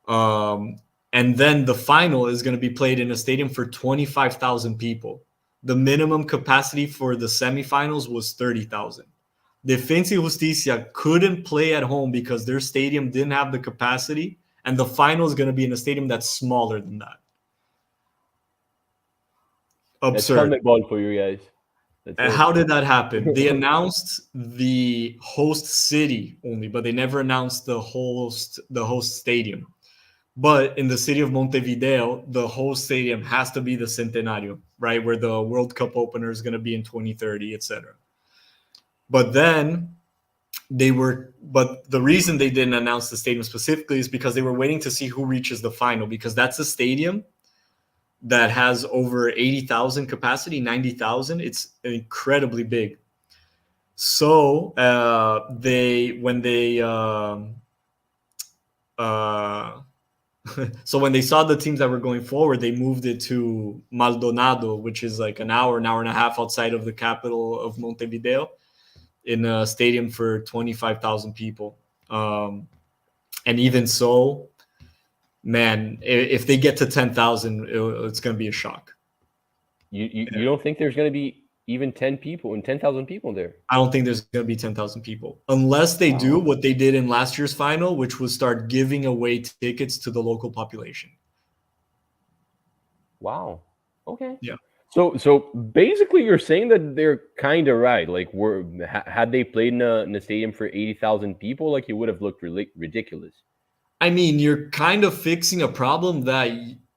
Um, and then the final is going to be played in a stadium for 25,000 people. The minimum capacity for the semifinals was 30,000. Defensa y Justicia couldn't play at home because their stadium didn't have the capacity, and the final is going to be in a stadium that's smaller than that. That's Absurd. comment ball for you guys. That's And it. how did that happen? They announced the host city only, but they never announced the host stadium. But in the city of Montevideo, the host stadium has to be the Centenario, right, where the World Cup opener is going to be in 2030, etc. But then but the reason they didn't announce the stadium specifically is because they were waiting to see who reaches the final, because that's a stadium that has over 80,000 capacity, 90,000. It's incredibly big. So uh, so when they saw the teams that were going forward, they moved it to Maldonado, which is like an hour and a half outside of the capital of Montevideo. in a stadium for 25,000 people. And even so, man, if they get to 10,000, it's going to be a shock. You don't think there's going to be even 10,000 people there? I don't think there's going to be 10,000 people unless they do what they did in last year's final, which was start giving away tickets to the local population. Wow. Okay. Yeah. So basically, you're saying that they're kind of right. Like, had they played in a stadium for 80,000 people, like, it would have looked ridiculous. I mean, you're kind of fixing a problem that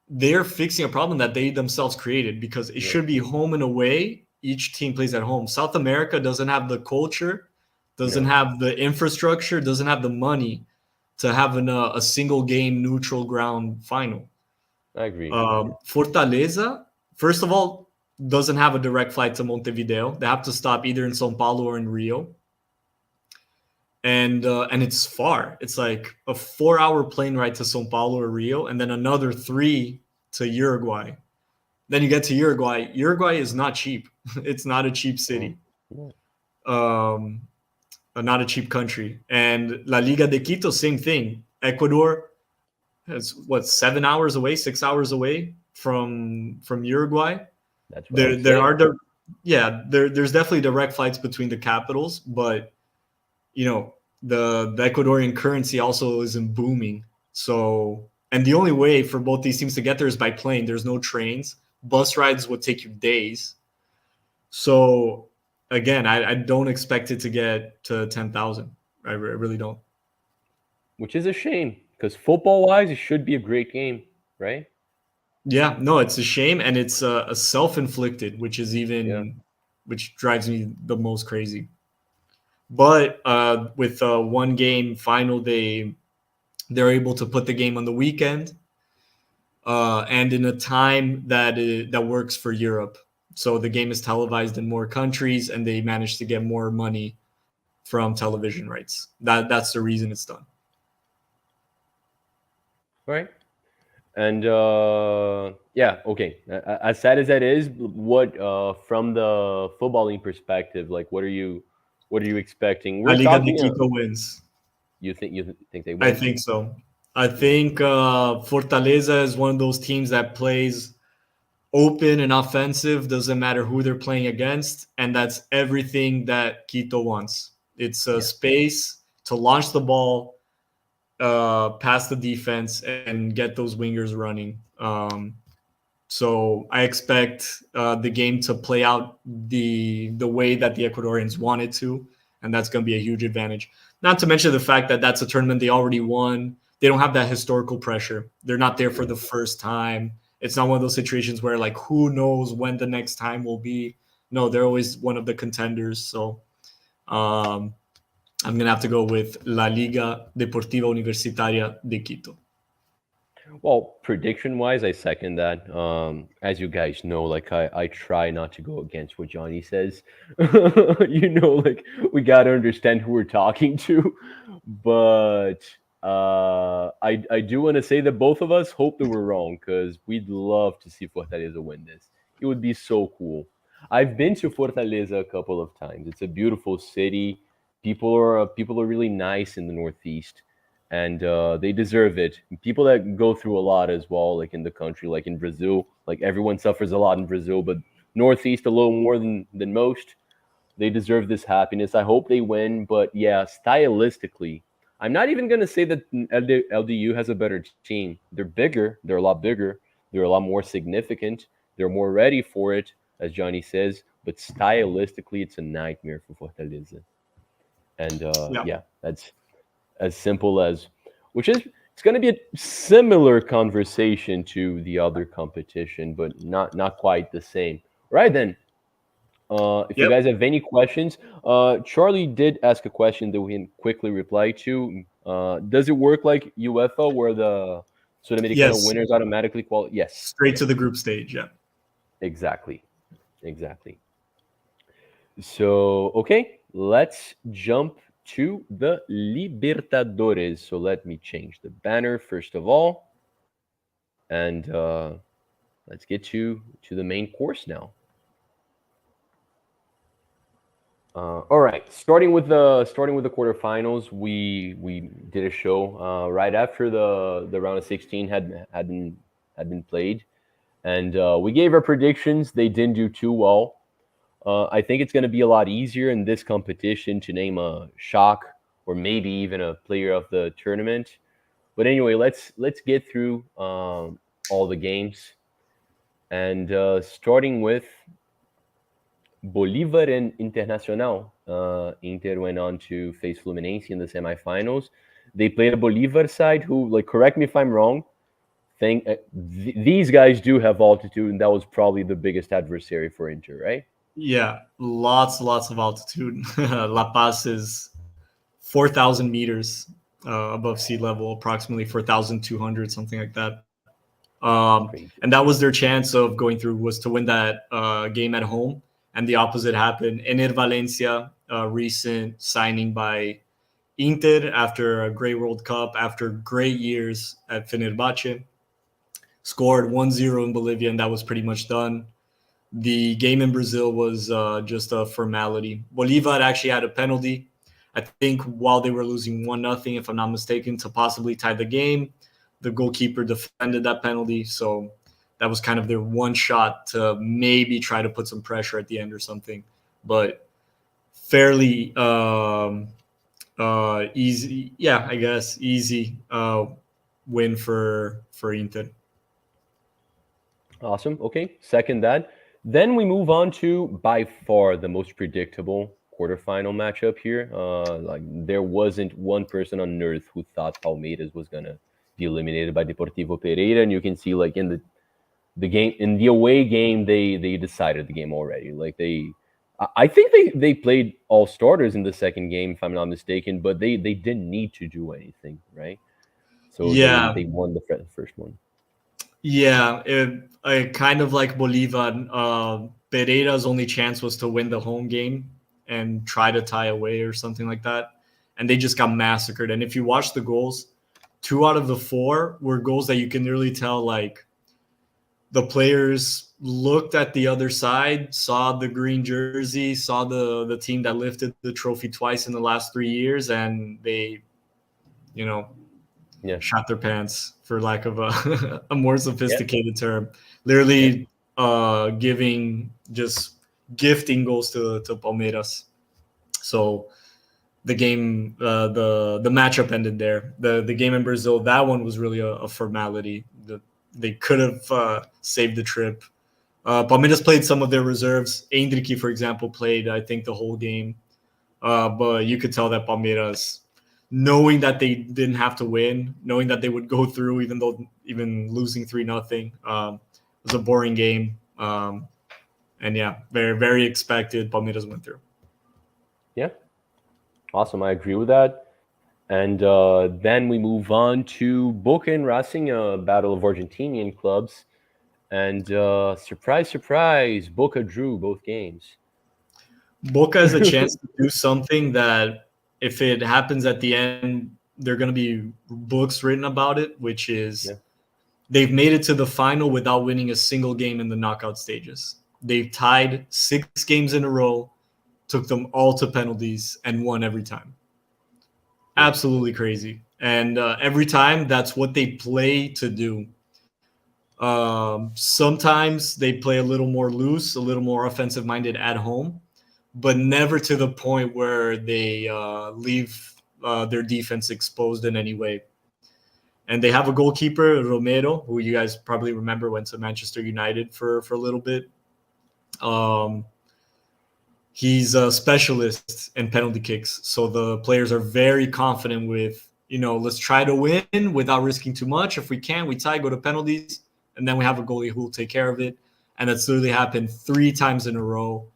they're fixing a problem that they themselves created, because it should be home and away. Each team plays at home. South America doesn't have the culture, doesn't have the infrastructure, doesn't have the money to have a single game neutral ground final. I agree. Fortaleza, first of all, doesn't have a direct flight to Montevideo. They have to stop either in São Paulo or in Rio. And it's far. It's like a 4-hour plane ride to São Paulo or Rio, and then another 3 to Uruguay. Then you get to Uruguay. Uruguay is not cheap. It's not a cheap city. Not a cheap country. And La Liga de Quito, same thing. Ecuador is 7 hours away, 6 hours away from Uruguay. That's what there's definitely direct flights between the capitals, but the Ecuadorian currency also isn't booming. So, and the only way for both these teams to get there is by plane. There's no trains. Bus rides would take you days. So, again, I don't expect it to get to 10,000. I really don't. Which is a shame, because football-wise, it should be a great game, right? Yeah, no, it's a shame, and it's a self-inflicted, which is which drives me the most crazy. But with a one-game final, they're able to put the game on the weekend, and in a time that works for Europe. So the game is televised in more countries, and they managed to get more money from television rights. That's the reason it's done. Right. And okay. As sad as that is, what from the footballing perspective, like, what are you expecting? La Liga de Quito wins. You think they win? I think so. I think Fortaleza is one of those teams that plays open and offensive, doesn't matter who they're playing against, and that's everything that Quito wants. It's a space to launch the ball, past the defense, and get those wingers running. So I expect the game to play out the way that the Ecuadorians want it to, and that's going to be a huge advantage. Not to mention the fact that that's a tournament they already won. They don't have that historical pressure. They're not there for the first time. It's not one of those situations where, like, who knows when the next time will be. No, they're always one of the contenders. So I'm going to have to go with La Liga Deportiva Universitaria de Quito. Well, prediction-wise, I second that. As you guys know, like, I try not to go against what Johnny says. Like, we got to understand who we're talking to. But I do want to say that both of us hope that we're wrong, because we'd love to see Fortaleza win this. It would be so cool. I've been to Fortaleza a couple of times. It's a beautiful city. People are really nice in the Northeast, and they deserve it. People that go through a lot as well, like in the country, like in Brazil, like everyone suffers a lot in Brazil, but Northeast a little more than most. They deserve this happiness. I hope they win, but yeah, stylistically, I'm not even going to say that LDU has a better team. They're bigger. They're a lot bigger. They're a lot more significant. They're more ready for it, as Johnny says. But stylistically, it's a nightmare for Fortaleza. And that's as simple as, it's going to be a similar conversation to the other competition, but not quite the same. Right then. If you guys have any questions, Charlie did ask a question that we can quickly reply to. Does it work like UEFA, where the Sudamericana winners automatically qualify? Yes. Straight to the group stage, yeah. Exactly. So, okay, let's jump to the Libertadores. So let me change the banner first of all. And let's get to the main course now. All right, starting with the quarterfinals, we did a show right after the round of 16 had been played, and we gave our predictions. They didn't do too well. I think it's going to be a lot easier in this competition to name a shock or maybe even a player of the tournament. But anyway, let's get through all the games, and starting with Bolívar and Internacional. Inter went on to face Fluminense in the semifinals. They played a Bolívar side who, like, correct me if I'm wrong, these guys do have altitude, and that was probably the biggest adversary for Inter, right? Yeah, lots of altitude. La Paz is 4,000 meters above sea level, approximately 4,200, something like that. Crazy. And that was their chance of going through, was to win that game at home. And the opposite happened. Ener Valencia, a recent signing by Inter after a great World Cup, after great years at Fenerbahce, scored 1-0 in Bolivia, and that was pretty much done. The game in Brazil was just a formality. Bolivar actually had a penalty, I think, while they were losing 1-0, if I'm not mistaken, to possibly tie the game. The goalkeeper defended that penalty, so that was kind of their one shot to maybe try to put some pressure at the end or something. But fairly easy, yeah, I guess easy win for Inter. Awesome. Okay, second that. Then we move on to by far the most predictable quarterfinal matchup here. Like, there wasn't one person on earth who thought Palmeiras was gonna be eliminated by Deportivo Pereira, and you can see, like, in the game, in the away game, they decided the game already. Like, I think they played all starters in the second game, if I'm not mistaken, but they didn't need to do anything, right? So they Yeah, they won the first one. yeah. I kind of like Bolivar. Pereira's only chance was to win the home game and try to tie away or something like that. And they just got massacred. And if you watch the goals, 2 out of the 4 were goals that you can really tell, like, the players looked at the other side, saw the green jersey, saw the team that lifted the trophy twice in the last 3 years, and they, you know, Yeah, shot their pants, for lack of a, a more yeah, sophisticated term. yeah. Literally giving, just gifting goals to Palmeiras. So the game, the matchup ended there. The game in Brazil, that one was really a formality. They could have saved the trip. Palmeiras played some of their reserves. Endrick, for example, played, I think, the whole game. But you could tell that Palmeiras, knowing that they didn't have to win, knowing that they would go through, even losing 3-0, was a boring game. And yeah, very very expected. Palmeiras went through. Yeah, awesome. I agree with that. And then we move on to Boca and Racing, a battle of Argentinian clubs. And surprise, surprise, Boca drew both games. Boca has a chance to do something that, if it happens at the end, there are going to be books written about it, which is Yeah. they've made it to the final without winning a single game in the knockout stages. They've tied 6 games in a row, took them all to penalties, and won every time. Yeah. Absolutely crazy. And every time, that's what they play to do. Sometimes they play a little more loose, a little more offensive minded at home, but never to the point where they leave their defense exposed in any way. And they have a goalkeeper, Romero, who you guys probably remember went to Manchester United for a little bit. Um, he's a specialist in penalty kicks, so the players are very confident with, let's try to win without risking too much. If we can, we tie, go to penalties, and then we have a goalie who will take care of it. And that's literally happened 3 times in a row.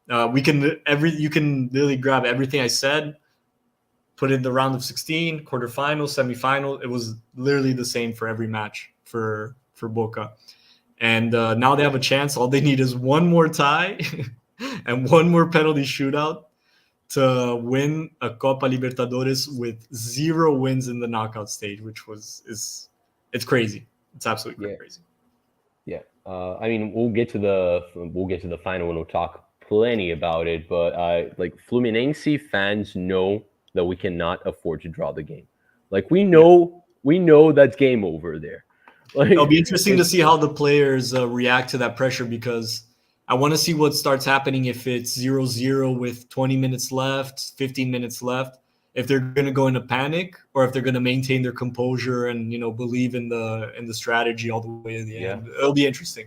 You can literally grab everything I said, put in the round of 16, quarterfinal, semifinal. It was literally the same for every match for Boca. And now they have a chance. All they need is one more tie and one more penalty shootout to win a Copa Libertadores with 0 wins in the knockout stage, which it's crazy. It's absolutely Yeah. crazy. Yeah. I mean, we'll get to the final when we'll talk plenty about it, but like Fluminense fans know that we cannot afford to draw the game. Like we know that's game over there. It'll Like be interesting to see how the players react to that pressure, because I want to see what starts happening if it's 0-0 with 20 minutes left, 15 minutes left. If they're going to go into panic, or if they're going to maintain their composure and believe in the strategy all the way to the yeah, end. It'll be interesting.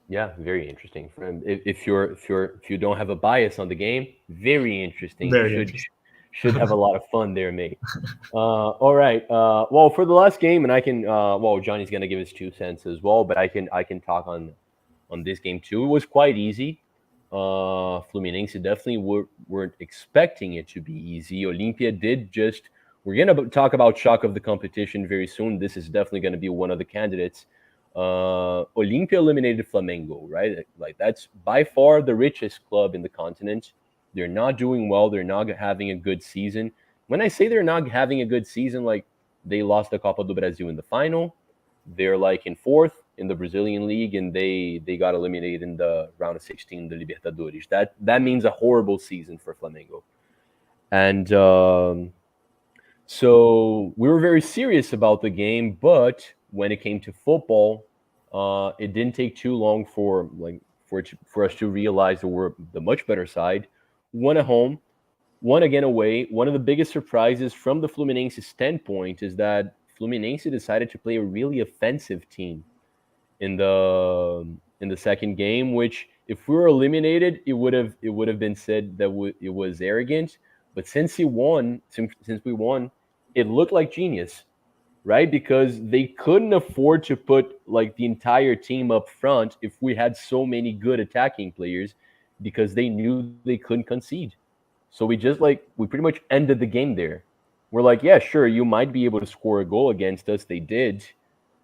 yeah, very interesting. If you don't have a bias on the game, very interesting. Very Should interesting. should have a lot of fun there, mate. All right. Well, for the last game, and I can. Well, Johnny's gonna give his 2 cents as well, but I can talk on this game too. It was quite easy. Fluminense definitely weren't expecting it to be easy. Olympia did just. We're gonna talk about shock of the competition very soon. This is definitely gonna be one of the candidates. Olympia eliminated Flamengo, right? Like that's by far the richest club in the continent. They're not doing well. They're not having a good season. When I say they're not having a good season, like they lost the Copa do Brasil in the final. They're like in fourth in the Brazilian league, and they got eliminated in the round of 16, the Libertadores. That means a horrible season for Flamengo. And so we were very serious about the game, but when it came to football, it didn't take too long for us to realize that we're the much better side. One at home, one again away. One of the biggest surprises from the Fluminense standpoint is that Fluminense decided to play a really offensive team in the second game. Which, if we were eliminated, it would have been said that it was arrogant. But since we won, it looked like genius, right? Because they couldn't afford to put like the entire team up front if we had so many good attacking players, because they knew they couldn't concede. So we pretty much ended the game there. We're like, yeah, sure, you might be able to score a goal against us. They did,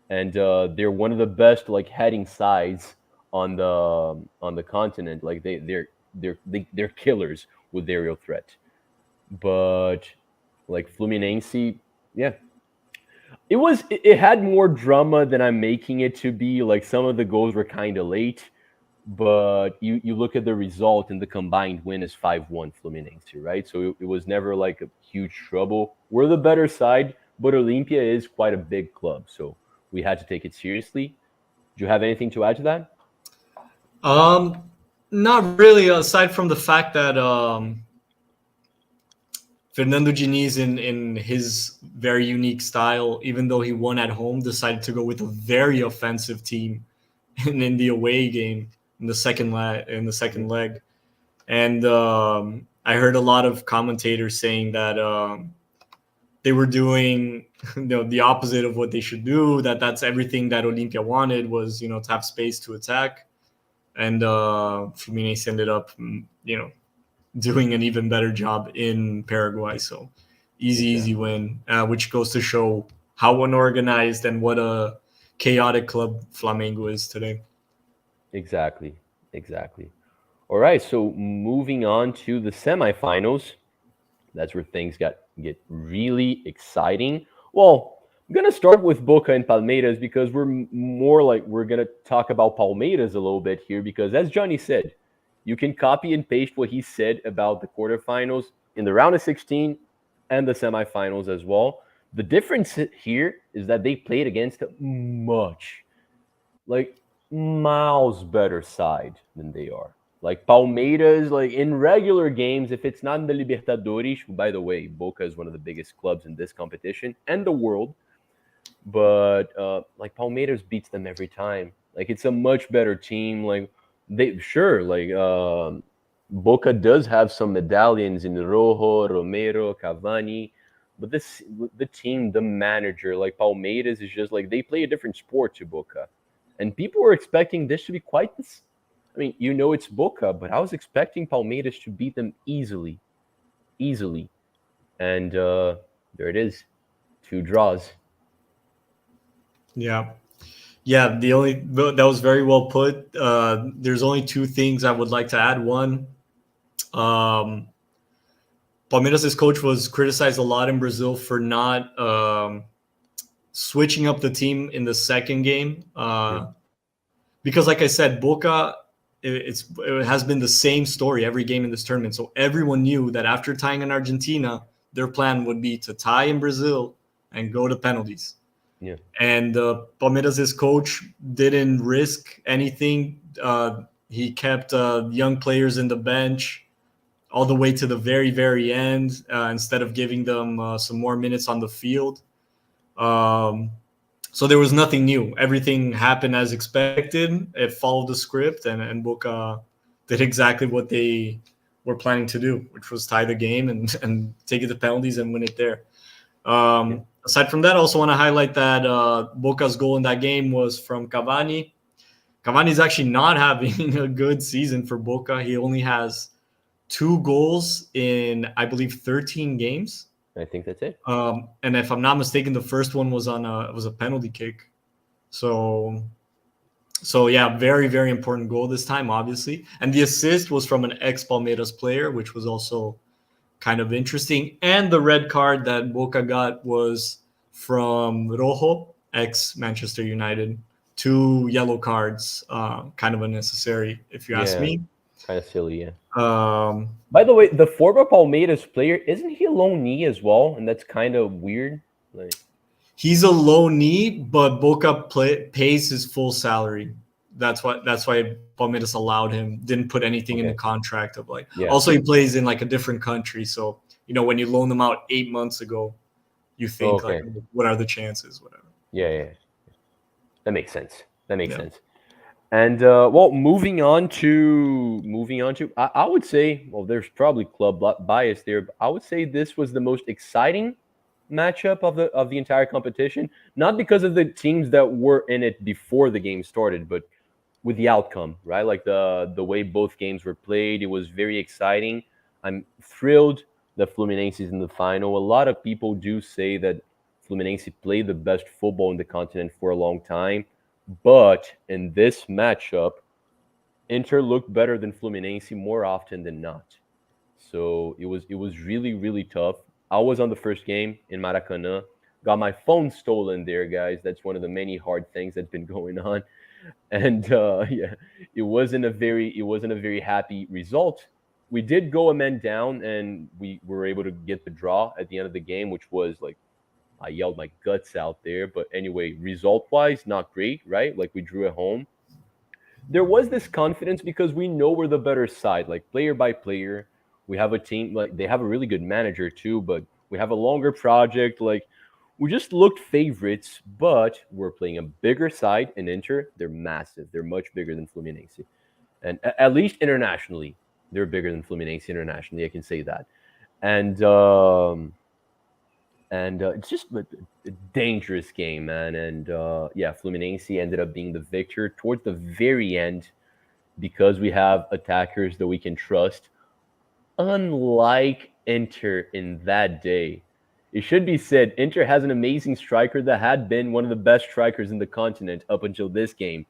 and they're one of the best like heading sides on the continent. Like they're killers with aerial threat. But like Fluminense, yeah, it had more drama than I'm making it to be. Like some of the goals were kind of late, but you look at the result, and the combined win is 5-1 Fluminense, right? So it was never like a huge trouble. We're the better side, but Olympia is quite a big club, so we had to take it seriously. Do you have anything to add to that? Not really, aside from the fact that Fernando Diniz, in his very unique style, even though he won at home, decided to go with a very offensive team in the away game in the second leg. And I heard a lot of commentators saying that they were doing the opposite of what they should do. That's everything that Olympia wanted, was to have space to attack, and Fluminense ended up doing an even better job in Paraguay. So easy win, which goes to show how unorganized and what a chaotic club Flamengo is today. Exactly. All right, so moving on to the semifinals. That's where things get really exciting. Well, I'm gonna start with Boca and Palmeiras, because we're gonna talk about Palmeiras a little bit here, because as Johnny said, you can copy and paste what he said about the quarterfinals in the round of 16 and the semifinals as well. The difference here is that they played against a miles better side than they are. Like Palmeiras, like in regular games, if it's not in the Libertadores, by the way, Boca is one of the biggest clubs in this competition and the world. But like Palmeiras beats them every time. Like it's a much better team. Like Boca does have some medallions in Rojo, Romero, Cavani, but the team, the manager, like Palmeiras is just like they play a different sport to Boca, and people were expecting this to be quite this. I mean, it's Boca, but I was expecting Palmeiras to beat them easily, and there it is, 2 draws. Yeah. That was very well put. There's only 2 things I would like to add. One, Palmeiras' coach was criticized a lot in Brazil for not switching up the team in the second game. Because, like I said, Boca it has been the same story every game in this tournament. So everyone knew that after tying in Argentina, their plan would be to tie in Brazil and go to penalties. Yeah. And Palmeiras' coach didn't risk anything. He kept young players in the bench all the way to the very, very end instead of giving them some more minutes on the field. So there was nothing new. Everything happened as expected. It followed the script, and Boca did exactly what they were planning to do, which was tie the game and take it to penalties and win it there. Aside from that, I also want to highlight that Boca's goal in that game was from Cavani. Cavani's actually not having a good season for Boca. He only has 2 goals in, I believe, 13 games. I think that's it. And if I'm not mistaken, the first one was was a penalty kick. So yeah, very, very important goal this time, obviously. And the assist was from an ex-Palmeiras player, which was also kind of interesting. And the red card that Boca got was from Rojo, ex-Manchester United. 2 yellow cards, kind of unnecessary, if you ask me. Kind of silly, yeah. By the way, the former Palmeiras player, isn't he a loanee as well? And that's kind of weird. Like, he's a loanee, but Boca pays his full salary. That's why Palmeiras allowed him. Didn't put anything in the contract of like. Yeah. Also, he plays in like a different country, so when you loan them out 8 months ago, you think like, what are the chances? Whatever. Yeah. That makes sense. Sense. And moving on to, I would say, well, there's probably club bias there, but I would say this was the most exciting matchup of the entire competition. Not because of the teams that were in it before the game started, but with the outcome, right? Like the way both games were played, it was very exciting. I'm thrilled that Fluminense is in the final. A lot of people do say that Fluminense played the best football in the continent for a long time. But in this matchup, Inter looked better than Fluminense more often than not. So it was really, really tough. I was on the first game in Maracanã. Got my phone stolen there, guys. That's one of the many hard things that's been going on. And it wasn't a very happy result. We did go a man down, and we were able to get the draw at the end of the game, which was like, I yelled my guts out there. But anyway, result-wise, not great, right? Like, we drew at home. There was this confidence because we know we're the better side, like player by player. We have a team, like they have a really good manager too, but we have a longer project. Like, we just looked favorites, but we're playing a bigger side in Inter. They're massive. They're much bigger than Fluminense. And at least internationally, they're bigger than Fluminense internationally. I can say that. And it's just a dangerous game, man. And Fluminense ended up being the victor towards the very end because we have attackers that we can trust. Unlike Inter in that day, it should be said, Inter has an amazing striker that had been one of the best strikers in the continent up until this game.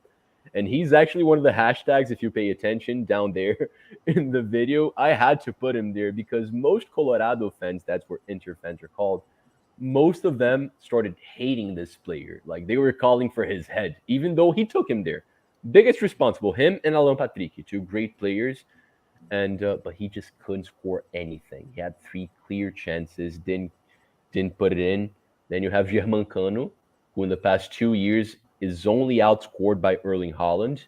And he's actually one of the hashtags, if you pay attention down there in the video. I had to put him there because most Colorado fans, that's what Inter fans are called, most of them started hating this player. Like, they were calling for his head, even though he took him there. Biggest responsible, him and Alan Patrick, 2 great players. And but he just couldn't score anything. He had 3 clear chances, didn't put it in. Then you have Germancano, who in the past 2 years is only outscored by Erling Haaland,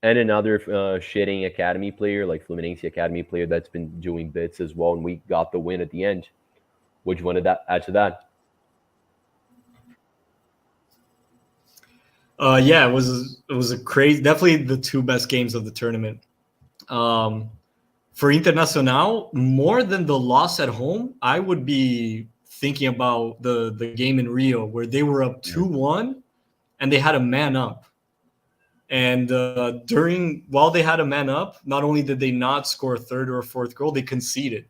and another shitting academy player, like Fluminense academy player, that's been doing bits as well, and we got the win at the end. What do you want to add to that? It was a crazy, definitely the 2 best games of the tournament. For Internacional, more than the loss at home, I would be thinking about the game in Rio where they were up 2-1 and they had a man up. And while they had a man up, not only did they not score a 3rd or a 4th goal, they conceded.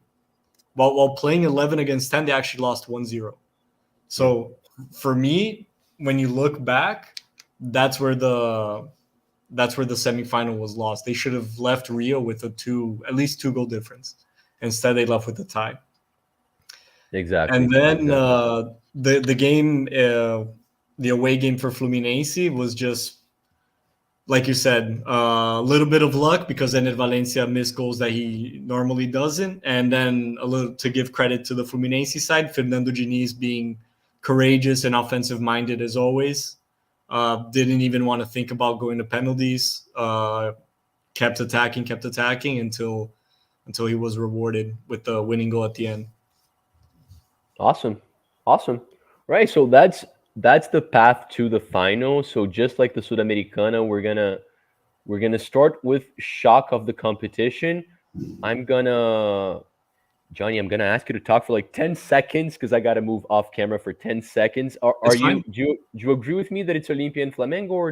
While playing 11 against 10, they actually lost 1-0. So for me, when you look back, that's where the semifinal was lost. They should have left Rio with at least 2 goal difference. Instead, they left with a tie. Exactly. And then the game, the away game for Fluminense was just like you said, a little bit of luck because then Valencia missed goals that he normally doesn't, and then a little to give credit to the Fluminense side, Fernando Diniz being courageous and offensive minded as always. Didn't even want to think about going to penalties. Kept attacking until he was rewarded with the winning goal at the end. Awesome. Right, so that's the path to the final. So just like the Sudamericana, we're gonna start with shock of the competition. Johnny, I'm gonna ask you to talk for like 10 seconds because I gotta move off camera for 10 seconds. Are It's you fine. do you agree with me that it's Olimpia and Flamengo, or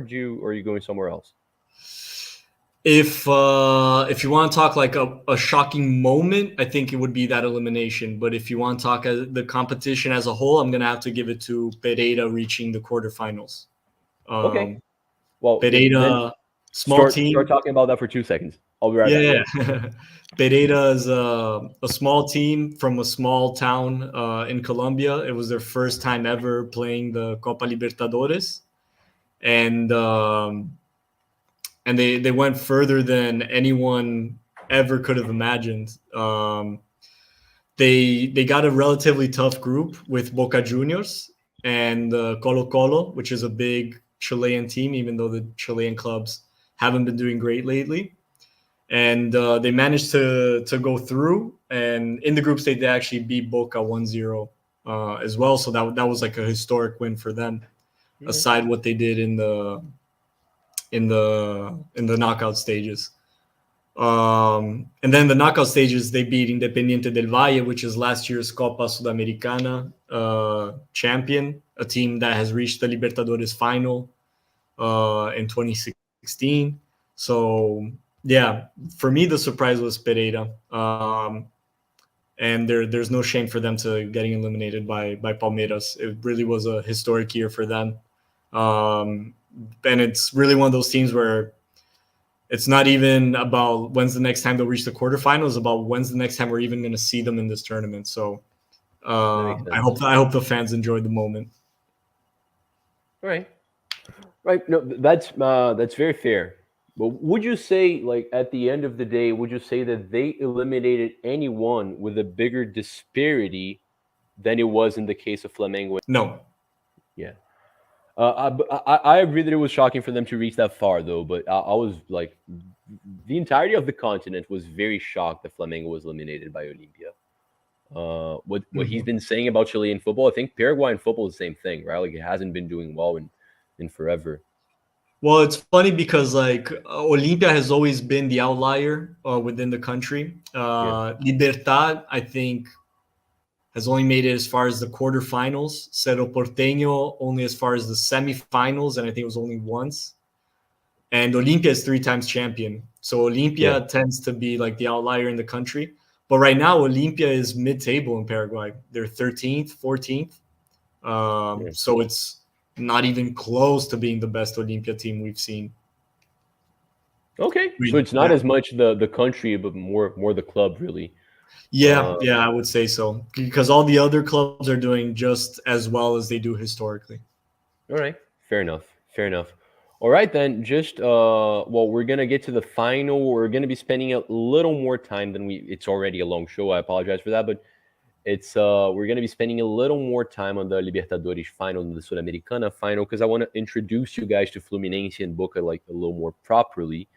are you going somewhere else? If you want to talk like a shocking moment, I think it would be that elimination. But if you want to talk as the competition as a whole, I'm gonna have to give it to Pereira reaching the quarterfinals. Okay. Um, Well, then Pereira, small start team. talking about that for 2 seconds. I'll be right back. Yeah, yeah. Pereira is a small team from a small town in Colombia. It was their first time ever playing the Copa Libertadores, and they went further than anyone ever could have imagined. They got a relatively tough group with Boca Juniors and Colo Colo, which is a big Chilean team, even though the Chilean clubs haven't been doing great lately. And they managed to go through. And in the group stage, they actually beat Boca 1-0 as well. So that was like a historic win for them, aside what they did in the knockout stages. And then the knockout stages, they beat Independiente del Valle, which is last year's Copa Sudamericana champion, a team that has reached the Libertadores final in 2016. So, yeah, for me, the surprise was Pereira. And there's no shame for them to getting eliminated by Palmeiras. It really was a historic year for them. And it's really one of those teams where it's not even about when's the next time they'll reach the quarterfinals. It's about when's the next time we're even going to see them in this tournament. So I hope the fans enjoyed the moment. Right. No, that's very fair. But would you say, like, at the end of the day, would you say that they eliminated anyone with a bigger disparity than it was in the case of Flamengo? No. Yeah. I agree that it was shocking for them to reach that far, though. But I was like, the entirety of the continent was very shocked that Flamengo was eliminated by Olimpia. What he's been saying about Chilean football, I think Paraguayan football is the same thing, right? Like, it hasn't been doing well in forever. Well, it's funny because like Olimpia has always been the outlier within the country. Libertad, I think, has only made it as far as the quarterfinals. Cerro Porteño only as far as the semifinals, and I think it was only once. And Olimpia is 3 times champion. So Olimpia tends to be like the outlier in the country. But right now, Olimpia is mid-table in Paraguay. They're 13th, 14th. So it's not even close to being the best Olimpia team we've seen. Okay, so it's not as much the country, but more the club, really. Yeah, I would say so, because all the other clubs are doing just as well as they do historically. All right, fair enough. All right, then, just well, we're gonna get to the final. We're gonna be spending a little more time than it's already a long show. I apologize for that, but it's we're gonna be spending a little more time on the Libertadores final and the Sudamericana final, because I want to introduce you guys to Fluminense and Boca like a little more properly.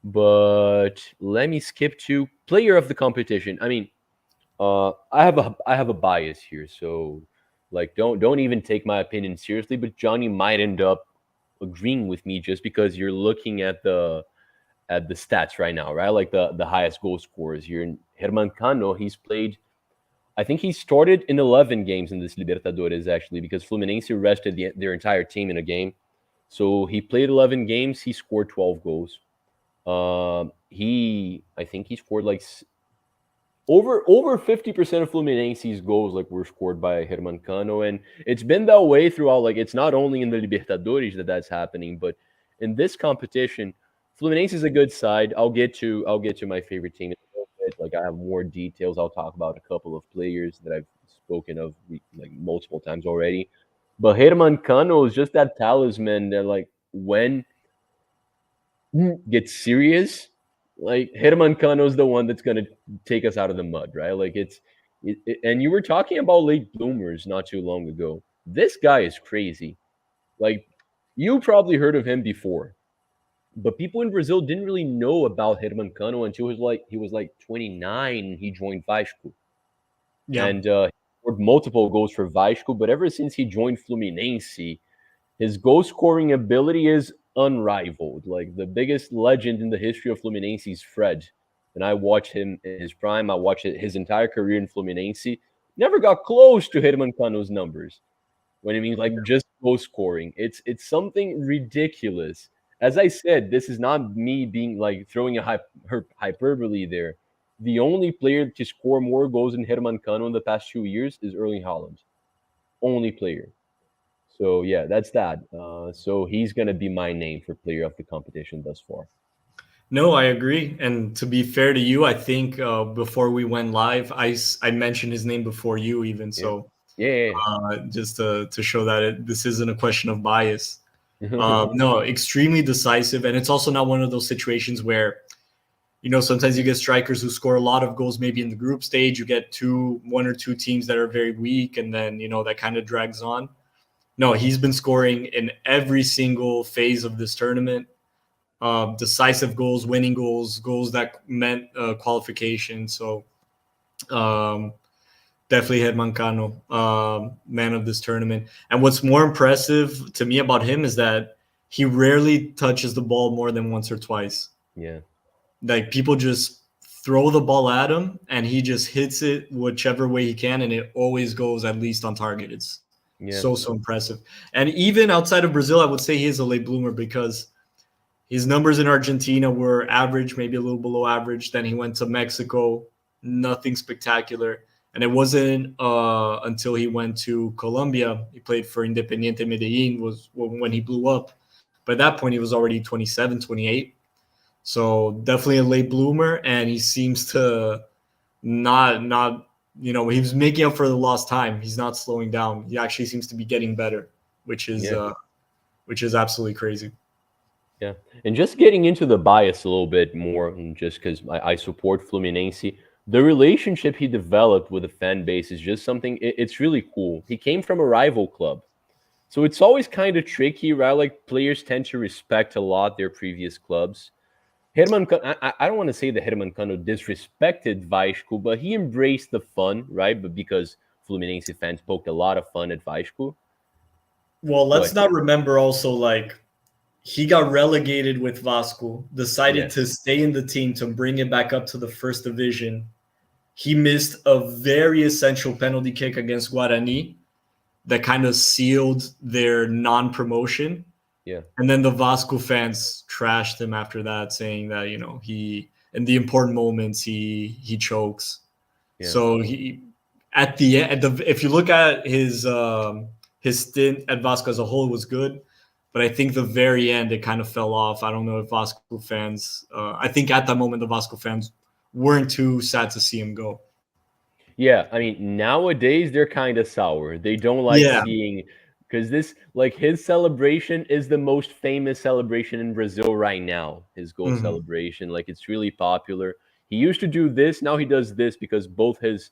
But let me skip to player of the competition. I mean, I have a bias here, so like don't even take my opinion seriously. But Johnny might end up agreeing with me just because you're looking at the stats right now, right? Like the highest goal scorers here. In Herman Cano, he's played. I think he started in 11 games in this Libertadores, actually, because Fluminense rested their entire team in a game. So he played 11 games. He scored 12 goals. I think he scored like over 50% of Fluminense's goals like were scored by Herman Cano, and it's been that way throughout. Like, it's not only in the Libertadores that's happening, but in this competition, Fluminense is a good side. I'll get to my favorite team in a little bit. Like, I have more details. I'll talk about a couple of players that I've spoken of like multiple times already. But Herman Cano is just that talisman that, like, when get serious, like Herman Cano is the one that's gonna take us out of the mud, right? Like and you were talking about late bloomers not too long ago. This guy is crazy. Like you probably heard of him before, but people in Brazil didn't really know about Herman Cano until he was like 29. He joined Vasco, Yeah. and scored multiple goals for Vasco. But ever since he joined Fluminense, his goal scoring ability is unrivaled. Like the biggest legend in the history of Fluminense is Fred. And I watched him in his prime. I watched his entire career in Fluminense. Never got close to Herman Cano's numbers. When I mean like just goal scoring, it's something ridiculous. As I said, this is not me being like throwing a hyperbole there. The only player to score more goals than Herman Cano in the past 2 years is Erling Haaland. Only player. So yeah, that's that. So he's gonna be my name for player of the competition thus far. No, I agree. And to be fair to you, I think before we went live, I mentioned his name before you even. Yeah, So yeah, just to show that this isn't a question of bias. yeah. No, extremely decisive. And it's also not one of those situations where, sometimes you get strikers who score a lot of goals, maybe in the group stage. You get one or two teams that are very weak, and then, that kind of drags on. No, he's been scoring in every single phase of this tournament. Decisive goals, winning goals, goals that meant qualification. So definitely Herman Cano, man of this tournament. And what's more impressive to me about him is that he rarely touches the ball more than once or twice. Yeah. Like people just throw the ball at him and he just hits it whichever way he can, and it always goes at least on target. It's so impressive. And even outside of Brazil, I would say he is a late bloomer because his numbers in Argentina were average, maybe a little below average. Then he went to Mexico, nothing spectacular. And it wasn't until he went to Colombia, he played for Independiente Medellin, was when he blew up. By that point, he was already 27, 28. So definitely a late bloomer, and he seems to not he was making up for the lost time. He's not slowing down. He actually seems to be getting better, which is absolutely crazy. Yeah. And just getting into the bias a little bit more, just because I support Fluminense, the relationship he developed with the fan base is just something, it's really cool. He came from a rival club. So it's always kind of tricky, right? Like players tend to respect a lot their previous clubs. Herman, I don't want to say that Herman Cano disrespected Vasco, but he embraced the fun, right? But because Fluminense fans poked a lot of fun at Vasco. Well, let's not remember also, like, he got relegated with Vasco, decided to stay in the team to bring it back up to the first division. He missed a very essential penalty kick against Guarani that kind of sealed their non-promotion. Yeah. And then the Vasco fans trashed him after that, saying that, he in the important moments he chokes. Yeah. So he at the end, if you look at his stint at Vasco as a whole, was good. But I think the very end, it kind of fell off. I don't know if Vasco fans, I think at that moment, the Vasco fans weren't too sad to see him go. Yeah, I mean, nowadays they're kind of sour. They don't like seeing, because this, like his celebration is the most famous celebration in Brazil right now. His goal celebration, like it's really popular. He used to do this. Now he does this because both his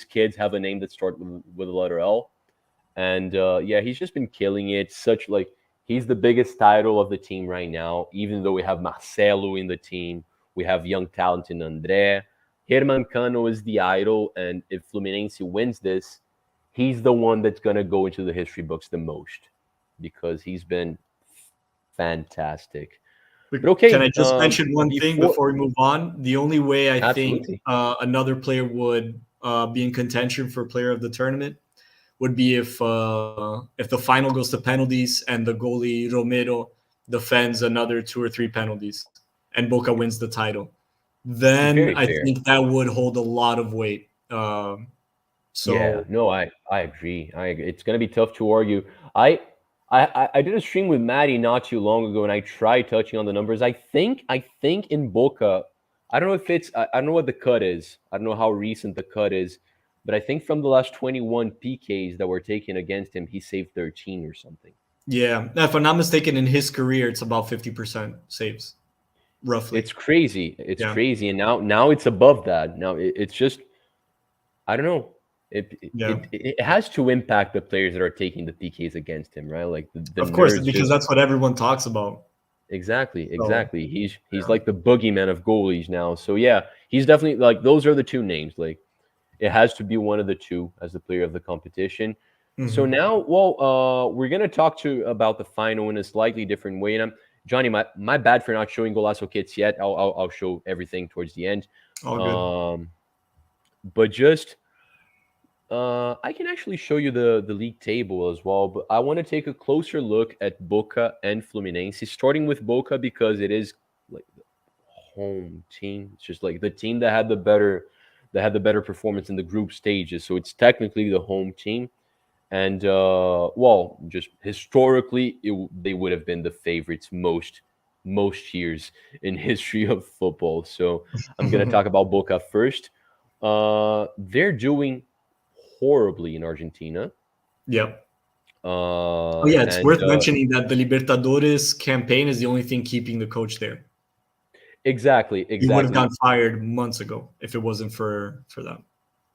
kids have a name that starts with the letter L. And he's just been killing it. He's the biggest title of the team right now, even though we have Marcelo in the team. We have young talent in André. Herman Cano is the idol, and if Fluminense wins this, he's the one that's going to go into the history books the most because he's been fantastic. But okay, can I just mention one thing before we move on? The only way I think another player would be in contention for player of the tournament would be if the final goes to penalties and the goalie Romero defends another 2 or 3 penalties and Boca wins the title. Then I think that would hold a lot of weight. I agree. It's going to be tough to argue. I did a stream with Maddie not too long ago, and I tried touching on the numbers. I think in Boca, I don't know what the cut is. I don't know how recent the cut is, but I think from the last 21 PKs that were taken against him, he saved 13 or something. Yeah, if I'm not mistaken, in his career, it's about 50% saves. roughly. It's crazy. It's Yeah. crazy, and now it's above that. Now it's just, I don't know. Yeah. It has to impact the players that are taking the PKs against him, right? Like the Of course, nerves because just that's what everyone talks about. exactly, So exactly. He's yeah. like the boogeyman of goalies now. So yeah, he's definitely like those are the two names. Like it has to be one of the two as the player of the competition. So Hmm. now, well, we're gonna talk to about the final in a slightly different way. And I'm Johnny, my bad for not showing Golaço Kits yet. I'll show everything towards the end. All good. Um, but just I can actually show you the league table as well. But I want to take a closer look at Boca and Fluminense, starting with Boca because it is like the home team. It's just like the team that had the better performance in the group stages. So it's technically the home team. And well, just historically, they would have been the favorites most years in history of football. So I'm gonna talk about Boca first. They're doing horribly in Argentina. Yep. Oh yeah, it's And worth mentioning that the Libertadores campaign is the only thing keeping the coach there. exactly, He would have exactly. gotten fired months ago if it wasn't for that.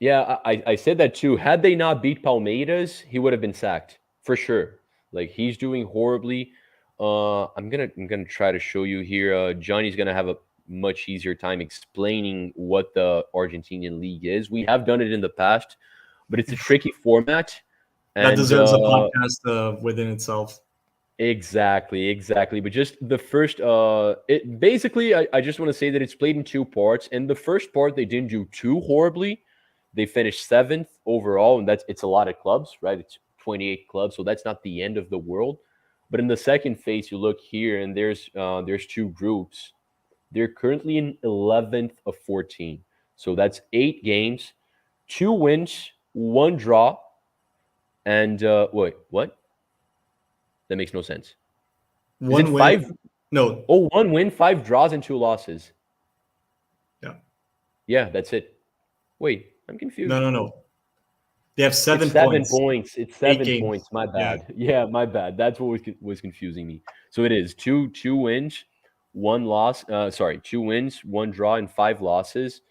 Yeah, I said that too. Had they not beat Palmeiras, he would have been sacked for sure. Like he's doing horribly. I'm gonna try to show you here. Johnny's gonna have a much easier time explaining what the Argentinian league is. We have done it in the past, but it's a tricky format. That And deserves a podcast within itself. exactly, exactly. But just the first, it basically, I just want to say that it's played in two parts. And the first part, they didn't do too horribly. They finished seventh overall, and it's a lot of clubs, right? It's 28 clubs, so that's not the end of the world. But in the second phase, you look here, and there's two groups. They're currently in 11th of 14, so that's 8 games, 2 wins, 1 draw, and wait, what? That makes no sense. Is it One win. five? No. Oh, 1 win, 5 draws, and 2 losses. Yeah. Yeah, that's it. Wait, I'm No, confused. no, no. They have It's 7 seven points, points. It's 8 seven games. points. My Yeah. bad. Yeah, my bad. That's what was confusing me. So it is two wins, 1 loss. Sorry, 2 wins, 1 draw, and 5 losses.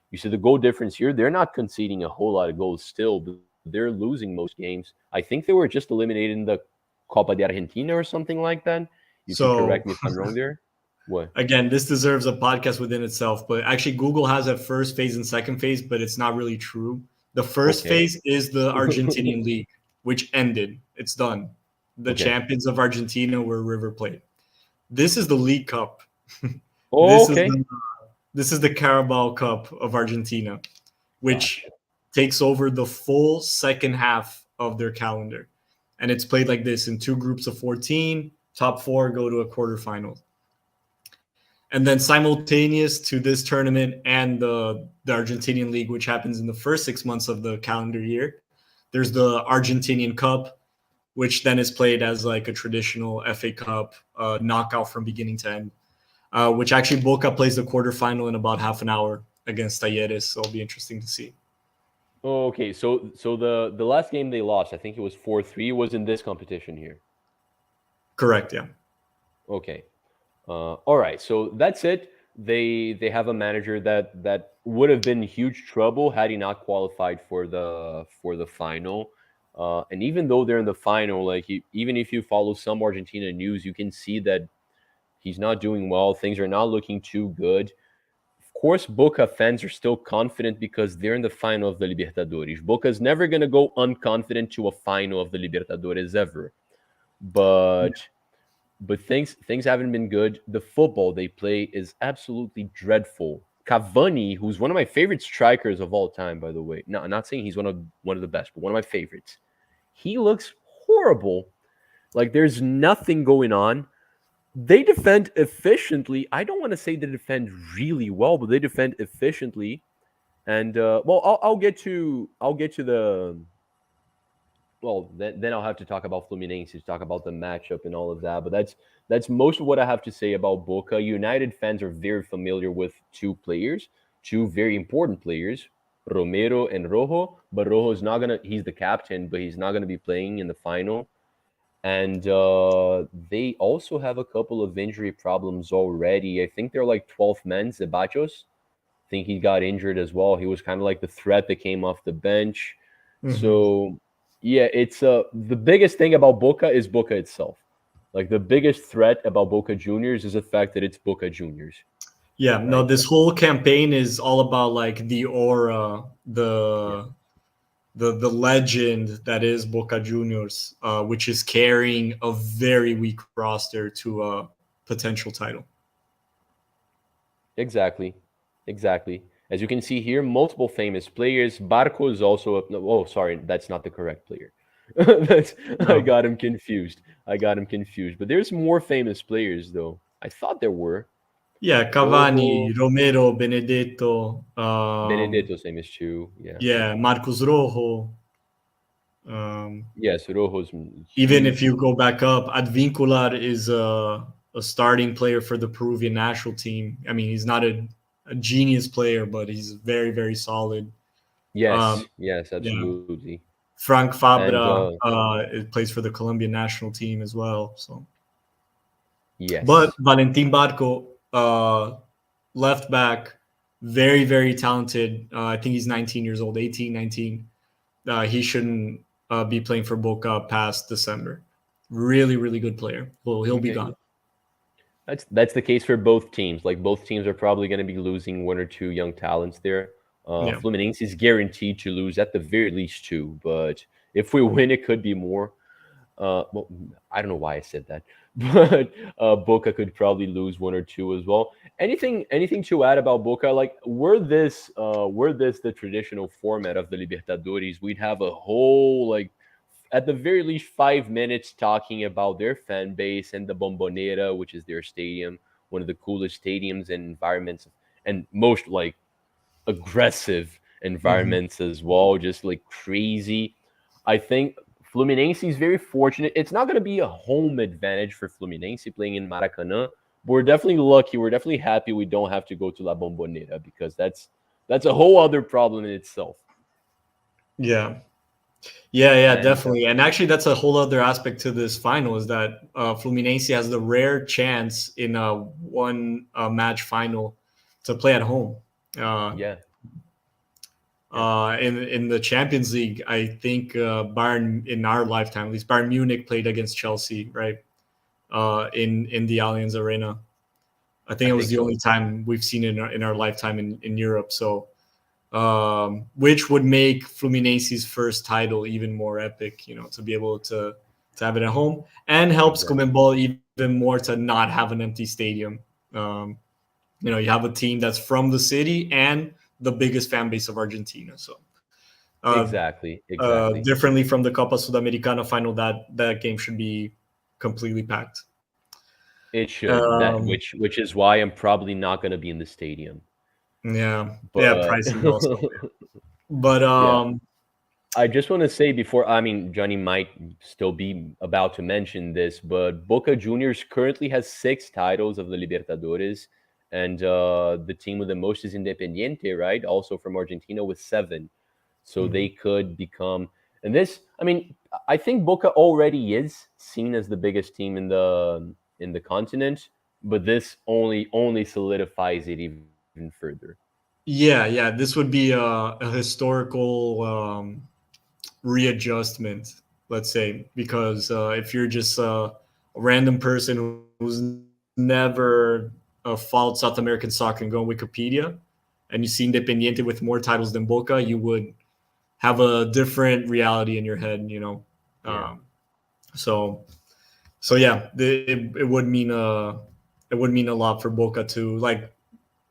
You see the goal difference here. They're not conceding a whole lot of goals still, but they're losing most games. I think they were just eliminated in the Copa de Argentina or something like that. You can So correct me if I'm wrong there. What? again, this deserves a podcast within itself. But actually, Google has a first phase and second phase, but it's not really true. The first Okay. phase is the Argentinian League, which ended. It's done. The Okay. champions of Argentina were River Plate. This is the League Cup. Oh, this is okay. the this is the Carabao Cup of Argentina, which Gotcha. takes over the full second half of their calendar. And it's played like this in two groups of 14. Top four go to a quarterfinal. And then simultaneous to this tournament and the Argentinian League, which happens in the first 6 months of the calendar year, there's the Argentinian Cup, which then is played as like a traditional FA Cup knockout from beginning to end, which actually Boca plays the quarterfinal in about half an hour against Talleres. So it'll be interesting to see. Oh, okay. So the last game they lost, I think it was 4-3, was in this competition here. Correct, yeah. Okay. All right. So that's it. They have a manager that would have been huge trouble had he not qualified for the final. And even though they're in the final, like even if you follow some Argentina news, you can see that he's not doing well. Things are not looking too good. Of course, Boca fans are still confident because they're in the final of the Libertadores. Boca's never gonna go unconfident to a final of the Libertadores ever. But things haven't been good. The football they play is absolutely dreadful. Cavani, who's one of my favorite strikers of all time, by the way. No, I'm not saying he's one of the best, but one of my favorites. He looks horrible. Like there's nothing going on. They defend efficiently. I don't want to say they defend really well, but they defend efficiently. And well, I'll get to the well, then I'll have to talk about Fluminense, to talk about the matchup and all of that. But that's most of what I have to say about Boca. United fans are very familiar with two players, two very important players, Romero and Rojo. But Rojo is not gonna. He's the captain, but he's not gonna be playing in the final. And they also have a couple of injury problems already. I think they're like 12th men. Zebachos, I think he got injured as well. He was kind of like the threat that came off the bench. Hmm. So yeah, it's the biggest thing about Boca is Boca itself. Like the biggest threat about Boca Juniors is the fact that it's Boca Juniors, Yeah, no, right? this whole campaign is all about like the aura, Yeah, the legend that is Boca Juniors, which is carrying a very weak roster to a potential title. exactly, exactly. As you can see here, multiple famous players. Barco is also a, no, oh, sorry, that's not the correct player. that's, I No. got him confused. I got him confused. But there's more famous players though. I thought there were. Yeah, Rojo, Cavani, Romero, Benedetto, Benedetto's famous too. Yeah. yeah, Marcos Rojo. Um, Yes, Rojo's Even if huge. you go back up, Advincular is a starting player for the Peruvian national team. I mean, he's not a genius player, but he's very, very solid. Yes, Um, yes, yeah, absolutely. Frank And Fabra it plays for the Colombian national team as well. So, but yes. Valentin Barco, left back, very, very talented. I think he's 19 years old, 18, 19. He shouldn't be playing for Boca past December. Really, really good player. Well, he'll be Okay. gone. That's the case for both teams. Like both teams are probably going to be losing one or two young talents there. Yeah. Fluminense is guaranteed to lose at the very least two, but if we win, it could be more. Well, I don't know why I said that, but Boca could probably lose one or two as well. Anything to add about Boca? Like, were this the traditional format of the Libertadores, we'd have a whole like at the very least 5 minutes talking about their fan base and the Bombonera, which is their stadium, one of the coolest stadiums and environments and most like aggressive Hmm. environments as well, just like crazy. I think Fluminense is very fortunate. It's not going to be a home advantage for Fluminense playing in Maracanã, but we're definitely lucky. We're definitely happy we don't have to go to La Bombonera because that's a whole other problem in itself. Yeah. Yeah, yeah, And definitely. And actually, that's a whole other aspect to this final is that Fluminense has the rare chance in a one match final to play at home. Uh, yeah, yeah, in the Champions League, I think Bayern in our lifetime, at least Bayern Munich played against Chelsea, right? In the Allianz Arena. I think I it was think the so. only time we've seen it in our lifetime in Europe. So, which would make Fluminense's first title even more epic, to be able to have it at home, and helps Exactly. Conmebol even more to not have an empty stadium. Um, you have a team that's from the city and the biggest fan base of Argentina. So, uh, Exactly. Exactly. differently from the Copa Sudamericana final, that game should be completely packed. It should. That Um, which is why I'm probably not going to be in the stadium. yeah, yeah, But pricing also. But yeah, I just want to say before, I mean, Johnny might still be about to mention this, but Boca Juniors currently has 6 titles of the Libertadores, and the team with the most is Independiente, right? Also from Argentina with 7. So mhm. they could become, and this, I mean, I think Boca already is seen as the biggest team in the continent, but this only solidifies it even further. Yeah, yeah, this would be a historical readjustment, let's say, because if you're just a random person who's never followed South American soccer and go on Wikipedia and you see Independiente with more titles than Boca, you would have a different reality in your head. Yeah, Um, so so yeah, it would mean a lot for Boca to like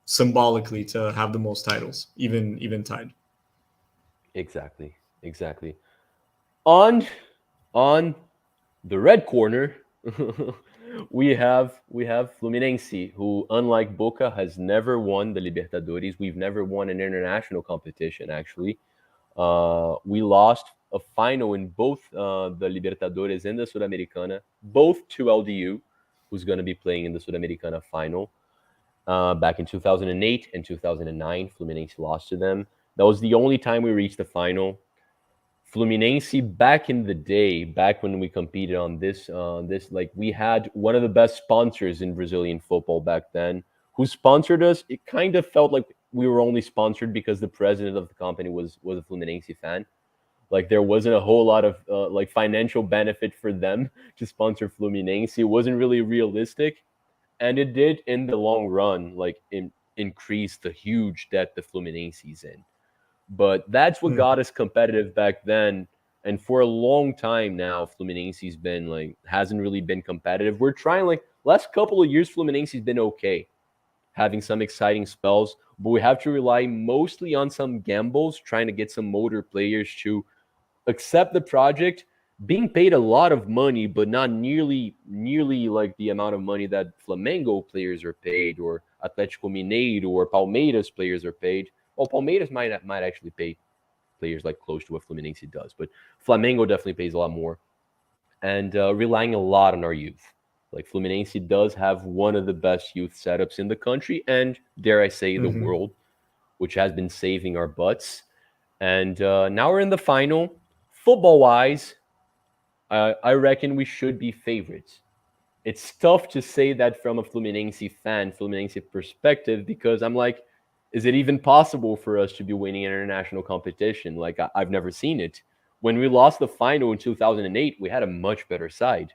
symbolically to have the most titles, even tied. exactly, exactly. On on the red corner, we have Fluminense, who, unlike Boca, has never won the Libertadores. We've never won an international competition. Actually, we lost a final in both the Libertadores and the Sudamericana, both to LDU, who's going to be playing in the Sudamericana final. Back in 2008 and 2009, Fluminense lost to them. That was the only time we reached the final. Fluminense back in the day, back when we competed on this, like we had one of the best sponsors in Brazilian football back then, who sponsored us. It kind of felt like we were only sponsored because the president of the company was a Fluminense fan. Like there wasn't a whole lot of like financial benefit for them to sponsor Fluminense. It wasn't really realistic, and it did in the long run like increase the huge debt the Fluminense is in. But that's what got us competitive back then. And for a long time now, Fluminense's been like hasn't really been competitive. We're trying like last couple of years, Fluminense's been okay, having some exciting spells, but we have to rely mostly on some gambles, trying to get some motor players to accept the project, being paid a lot of money, but not nearly like the amount of money that Flamengo players are paid, or Atlético Mineiro or Palmeiras players are paid. Well, Palmeiras might actually pay players like close to what Fluminense does, but Flamengo definitely pays a lot more, and relying a lot on our youth. Like Fluminense does have one of the best youth setups in the country, and dare I say, the world, which has been saving our butts. And now we're in the final. Football-wise, I reckon we should be favorites. It's tough to say that from a Fluminense perspective, because I'm like, is it even possible for us to be winning an international competition? Like, I've never seen it. When we lost the final in 2008, we had a much better side.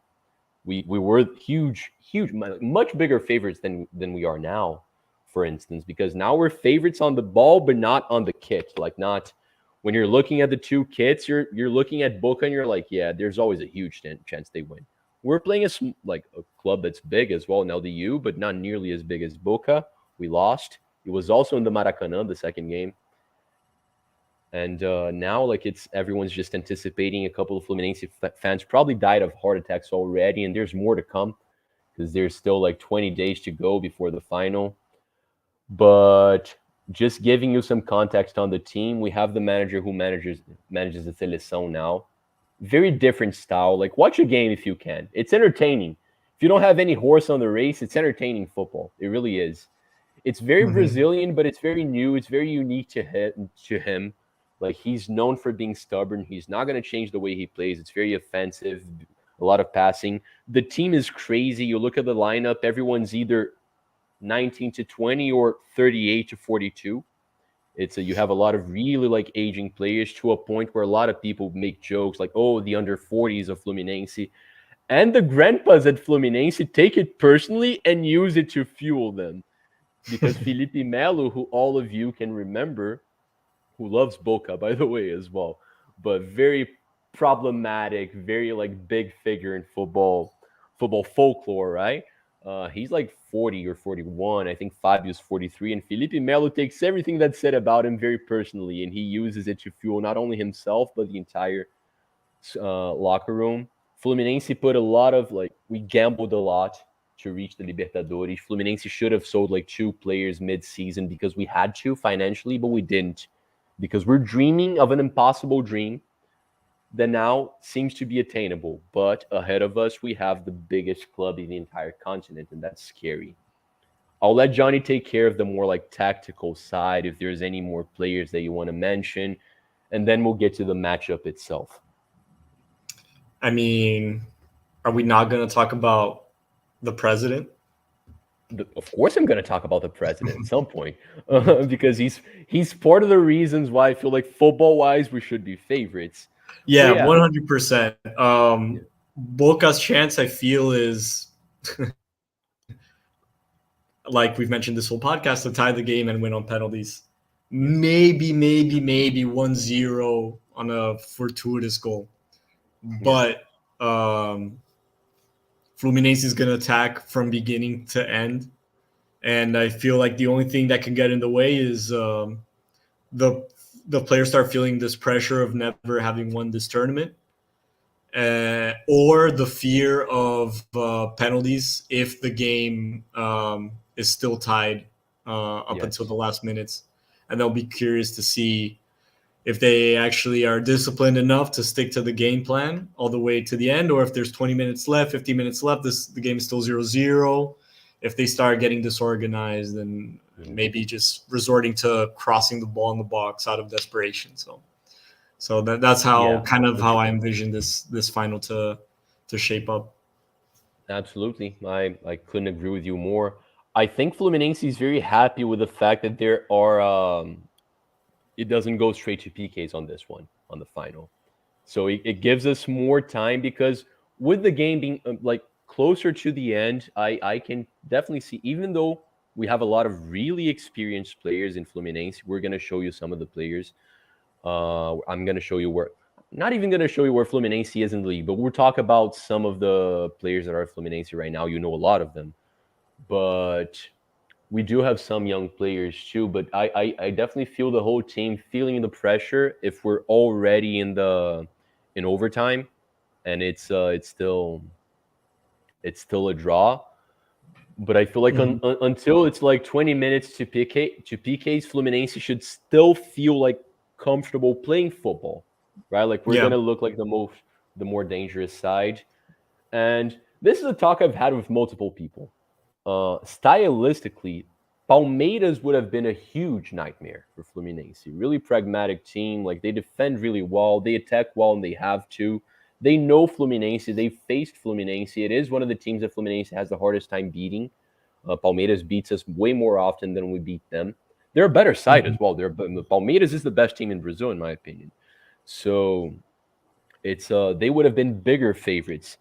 We were huge, much bigger favorites than we are now, for instance, because now we're favorites on the ball, but not on the kit. Like, not when you're looking at the two kits, you're looking at Boca and you're like, yeah, there's always a huge chance they win. We're playing a club that's big as well in LDU, but not nearly as big as Boca. We lost. It was also in the Maracanã, the second game. And now, like, everyone's just anticipating. A couple of Fluminense fans probably died of heart attacks already, and there's more to come because there's still like 20 days to go before the final. But just giving you some context on the team, we have the manager who manages the Seleção now. Very different style. Like, watch a game if you can. It's entertaining. If you don't have any horse on the race, it's entertaining football. It really is. It's very Brazilian, but it's very new. It's very unique to him. Like, he's known for being stubborn. He's not going to change the way he plays. It's very offensive, a lot of passing. The team is crazy. You look at the lineup, everyone's either 19 to 20 or 38 to 42. You have a lot of really like aging players, to a point where a lot of people make jokes like, oh, the under 40s of Fluminense. And the grandpas at Fluminense take it personally and use it to fuel them. Because Felipe Melo, who all of you can remember, who loves Boca, by the way, as well, but very problematic, very like big figure in football folklore, right? He's like 40 or 41. I think Fabio's 43. And Felipe Melo takes everything that's said about him very personally, and he uses it to fuel not only himself, but the entire locker room. Fluminense put a lot of, like, we gambled a lot to reach the Libertadores. Fluminense should have sold like 2 players mid-season because we had to financially, but we didn't, because we're dreaming of an impossible dream that now seems to be attainable. But ahead of us, we have the biggest club in the entire continent, and that's scary. I'll let Johnny take care of the more like tactical side, if there's any more players that you want to mention, and then we'll get to the matchup itself. I mean, are we not going to talk about the president? Of course I'm going to talk about the president at some point, because he's part of the reasons why I feel like football-wise we should be favorites. Yeah, 100%. Boca's chance, I feel, is like we've mentioned this whole podcast, to tie the game and win on penalties. Maybe 1-0 on a fortuitous goal. But Fluminense is going to attack from beginning to end. And I feel like the only thing that can get in the way is the players start feeling this pressure of never having won this tournament, or the fear of penalties if the game is still tied up until the last minutes. And they'll be curious to see if they actually are disciplined enough to stick to the game plan all the way to the end, or if there's 20 minutes left, 15 minutes left, the game is still 0-0. If they start getting disorganized and maybe just resorting to crossing the ball in the box out of desperation. So So that's how Yeah, kind of for how I sure. envision this final to shape up. Absolutely. I couldn't agree with you more. I think Fluminense is very happy with the fact that there are it doesn't go straight to PKs on this one, on the final. So it gives us more time because with the game being like closer to the end, I can definitely see, even though we have a lot of really experienced players in Fluminense, we're going to show you some of the players. I'm going to show you where, not even going to show you where Fluminense is in the league, but we'll talk about some of the players that are at Fluminense right now. You know a lot of them, but we do have some young players too. But I definitely feel the whole team feeling the pressure if we're already in overtime and it's still a draw. But I feel like Mhm. until it's like 20 minutes to PKs, Fluminense should still feel like comfortable playing football, right? Like we're Yeah. gonna look like the more dangerous side. And this is a talk I've had with multiple people. Stylistically, Palmeiras would have been a huge nightmare for Fluminense. Really pragmatic team. Like they defend really well, they attack well, and they have to. They know Fluminense. They faced Fluminense. It is one of the teams that Fluminense has the hardest time beating. Palmeiras beats us way more often than we beat them. They're a better side Mhm. as well. Palmeiras is the best team in Brazil, in my opinion. So it's they would have been bigger favorites.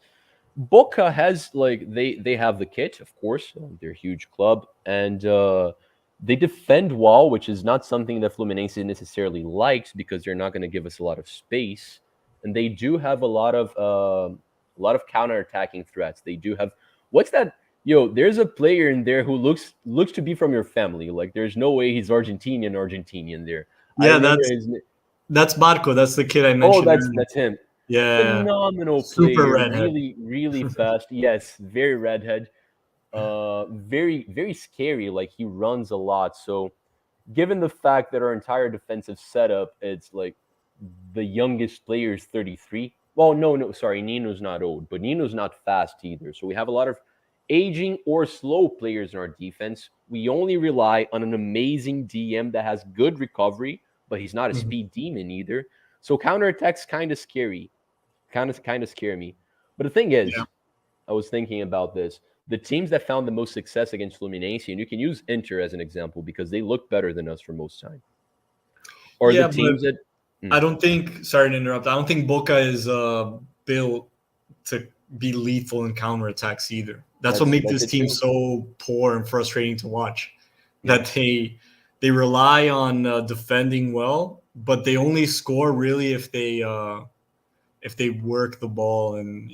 Boca has like they have the kit, of course. They're a huge club, and they defend well, which is not something that Fluminense necessarily likes because they're not going to give us a lot of space. And they do have a lot of counter-attacking threats. They do have what's that? Yo, there's a player in there who looks to be from your family. Like there's no way he's Argentinian there. I Yeah, remember his. that's Barco. That's the kid I Oh, mentioned that's earlier. that's him. Yeah, Phenomenal super player, redhead. really, really fast. Yes, very redhead. Very, very scary. Like he runs a lot. So, given the fact that our entire defensive setup, it's like the youngest player is 33. Well, no, sorry, Nino's not old, but Nino's not fast either. So we have a lot of aging or slow players in our defense. We only rely on an amazing DM that has good recovery, but he's not a Mhm. speed demon either. So counterattacks kind of scary, kind of scare me. But the thing Yeah, is, I was thinking about this. The teams that found the most success against Fluminense, and you can use Inter as an example because they look better than us for most time, or the yeah, but teams that. I Mm, don't think. Sorry to interrupt. I don't think Boca is built to be lethal in counterattacks either. That's what makes that's this it team too. so poor and frustrating to watch. Yeah, That they rely on defending well, but they only score really if they work the ball and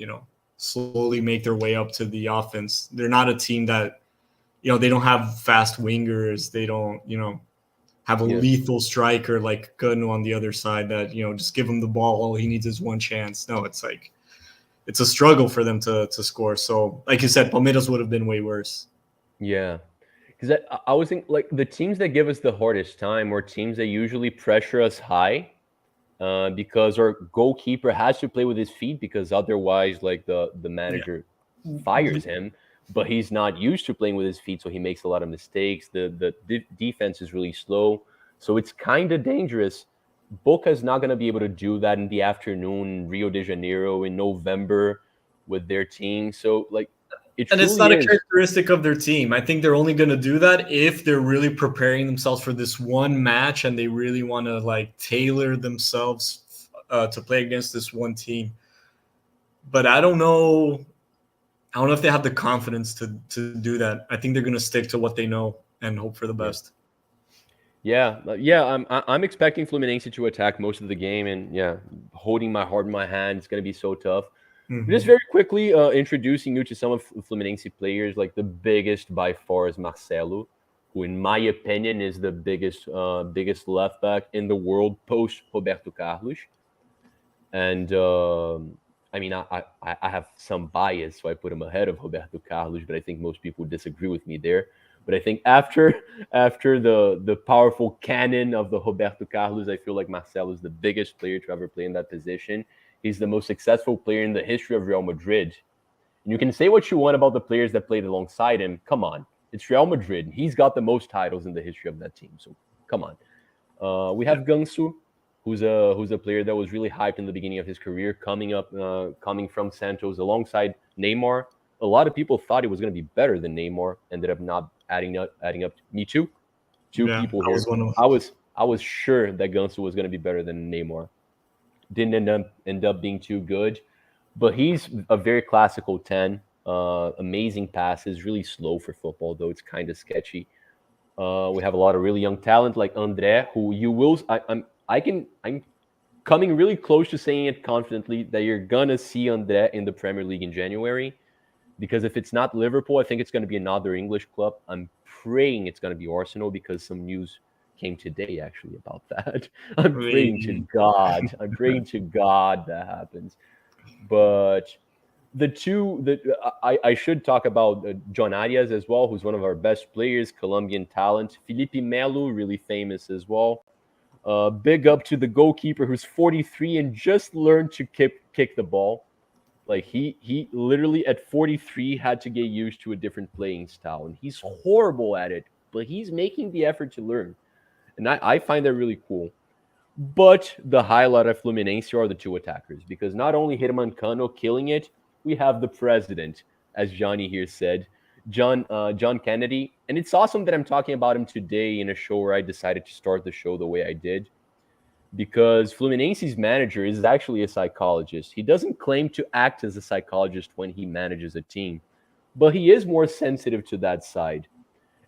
slowly make their way up to the offense. They're not a team that they don't have fast wingers. They don't have a yeah, lethal striker like Gunu on the other side that just give him the ball. All he needs is one chance. No, it's like it's a struggle for them to score. So, like you said, Palmeiras would have been way worse. yeah. Because I was thinking like the teams that give us the hardest time are teams that usually pressure us high, because our goalkeeper has to play with his feet because otherwise, like the Yeah, manager fires him. But he's not used to playing with his feet, so he makes a lot of mistakes. The defense is really slow, so it's kind of dangerous. Boca's not going to be able to do that in the afternoon in Rio de Janeiro in November with their team. So like, it and it's truly not a is. characteristic of their team. I think they're only going to do that if they're really preparing themselves for this one match and they really want to like tailor themselves to play against this one team. But I don't know. I don't know if they have the confidence to do that. I think they're going to stick to what they know and hope for the Yeah. best. Yeah. I'm expecting Fluminense to attack most of the game, and yeah, holding my heart in my hand. It's gonna be so tough. Just Hmm. very quickly, introducing you to some of Fluminense players. Like the biggest by far is Marcelo, who, in my opinion, is the biggest left back in the world post Roberto Carlos. And I mean, I have some bias, so I put him ahead of Roberto Carlos, but I think most people would disagree with me there. But I think after the powerful cannon of the Roberto Carlos, I feel like Marcelo is the biggest player to ever play in that position. He's the most successful player in the history of Real Madrid. And you can say what you want about the players that played alongside him. Come on, it's Real Madrid. He's got the most titles in the history of that team. So come on. We Yeah. have Gansu. who's a player that was really hyped in the beginning of his career, coming from Santos alongside Neymar. A lot of people thought he was going to be better than Neymar. Ended up not adding up. Me too. Two Yeah, people I was here. one of. I was sure that Ganso was going to be better than Neymar. Didn't end up being too good, but he's a very classical 10. Amazing passes, really slow for football, though it's kind of sketchy. We have a lot of really young talent like Andre, who you will. I'm coming really close to saying it confidently that you're gonna see Andre in the Premier League in January. Because if it's not Liverpool, I think it's going to be another English club. I'm praying it's going to be Arsenal because some news came today actually about that. I'm praying to Really. God. I'm praying to God that happens. But I should talk about John Arias as well, who's one of our best players, Colombian talent. Felipe Melo, really famous as well. Big up to the goalkeeper who's 43 and just learned to kick the ball. Like he literally at 43 had to get used to a different playing style, and he's horrible at it, but he's making the effort to learn, and I find that really cool. But the highlight of Fluminense are the two attackers because not only Hirman Cano killing it, we have the president, as Johnny here said, John Kennedy, and it's awesome that I'm talking about him today in a show where I decided to start the show the way I did because Fluminense's manager is actually a psychologist. He doesn't claim to act as a psychologist when he manages a team, but he is more sensitive to that side.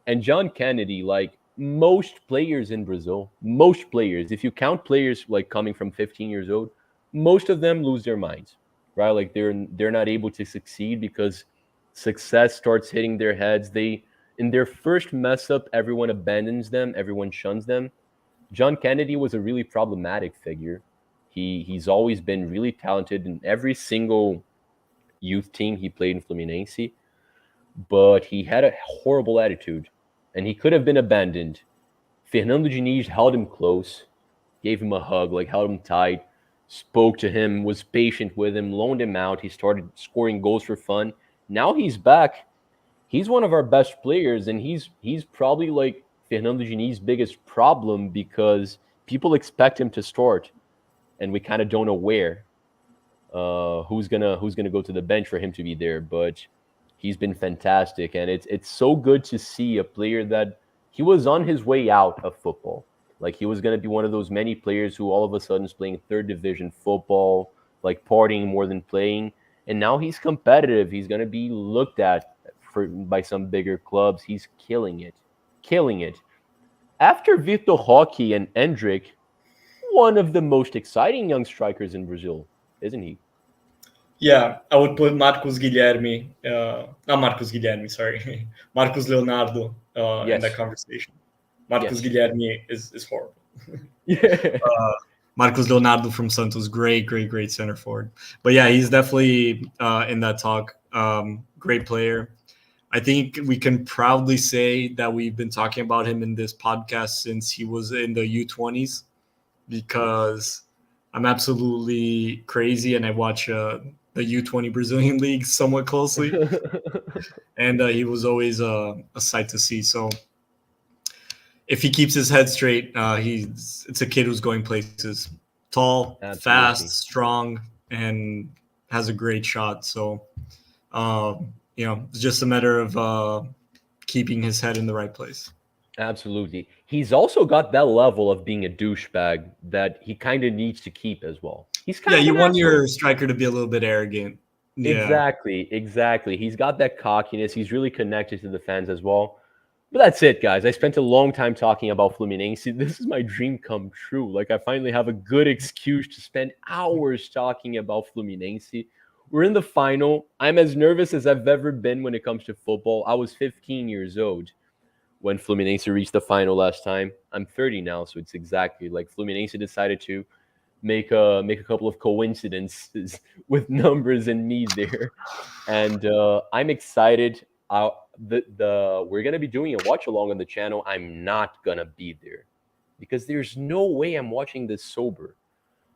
And John Kennedy, like most players in Brazil, most players, if you count players like coming from 15 years old, most of them lose their minds, right? Like they're not able to succeed because success starts hitting their heads. They in their first mess up, everyone abandons them, everyone shuns them. John Kennedy was a really problematic figure. He's always been really talented in every single youth team he played in Fluminense, but he had a horrible attitude, and he could have been abandoned. Fernando Diniz held him close, gave him a hug, like held him tight, spoke to him, was patient with him, loaned him out. He started scoring goals for fun. Now he's back. He's one of our best players, and he's probably like Fernando Diniz's biggest problem because people expect him to start, and we kind of don't know where who's gonna go to the bench for him to be there. But he's been fantastic, and it's so good to see a player that he was on his way out of football. Like he was gonna be one of those many players who all of a sudden is playing third division football, like partying more than playing. And now he's competitive. He's gonna be looked at by some bigger clubs. He's killing it. After Vitor Roque and Endrick, one of the most exciting young strikers in Brazil, isn't he? Yeah, I would put Marcos Guilherme, not Marcos Guilherme, sorry, Marcos Leonardo in that Yes. conversation. Marcos Yes. Guilherme is horrible. Yeah. Marcos Leonardo from Santos, great center forward. But yeah, he's definitely in that talk. Great player. I think we can proudly say that we've been talking about him in this podcast since he was in the U20s because I'm absolutely crazy and I watch the U20 Brazilian league somewhat closely. And he was always a sight to see. So if he keeps his head straight, it's a kid who's going places. Tall, fast, Absolutely. strong, and has a great shot. So, it's just a matter of keeping his head in the right place. Absolutely. He's also got that level of being a douchebag that he kind of needs to keep as well. He's Yeah, kind of you an want asshole. your striker to be a little bit arrogant. Yeah. Exactly. He's got that cockiness. He's really connected to the fans as well. But that's it, guys. I spent a long time talking about Fluminense. This is my dream come true. Like, I finally have a good excuse to spend hours talking about Fluminense. We're in the final. I'm as nervous as I've ever been when it comes to football. I was 15 years old when Fluminense reached the final last time. I'm 30 now, so it's exactly like Fluminense decided to make a couple of coincidences with numbers and me there, and I'm excited. The We're gonna be doing a watch along on the channel. I'm not gonna be there because there's no way I'm watching this sober.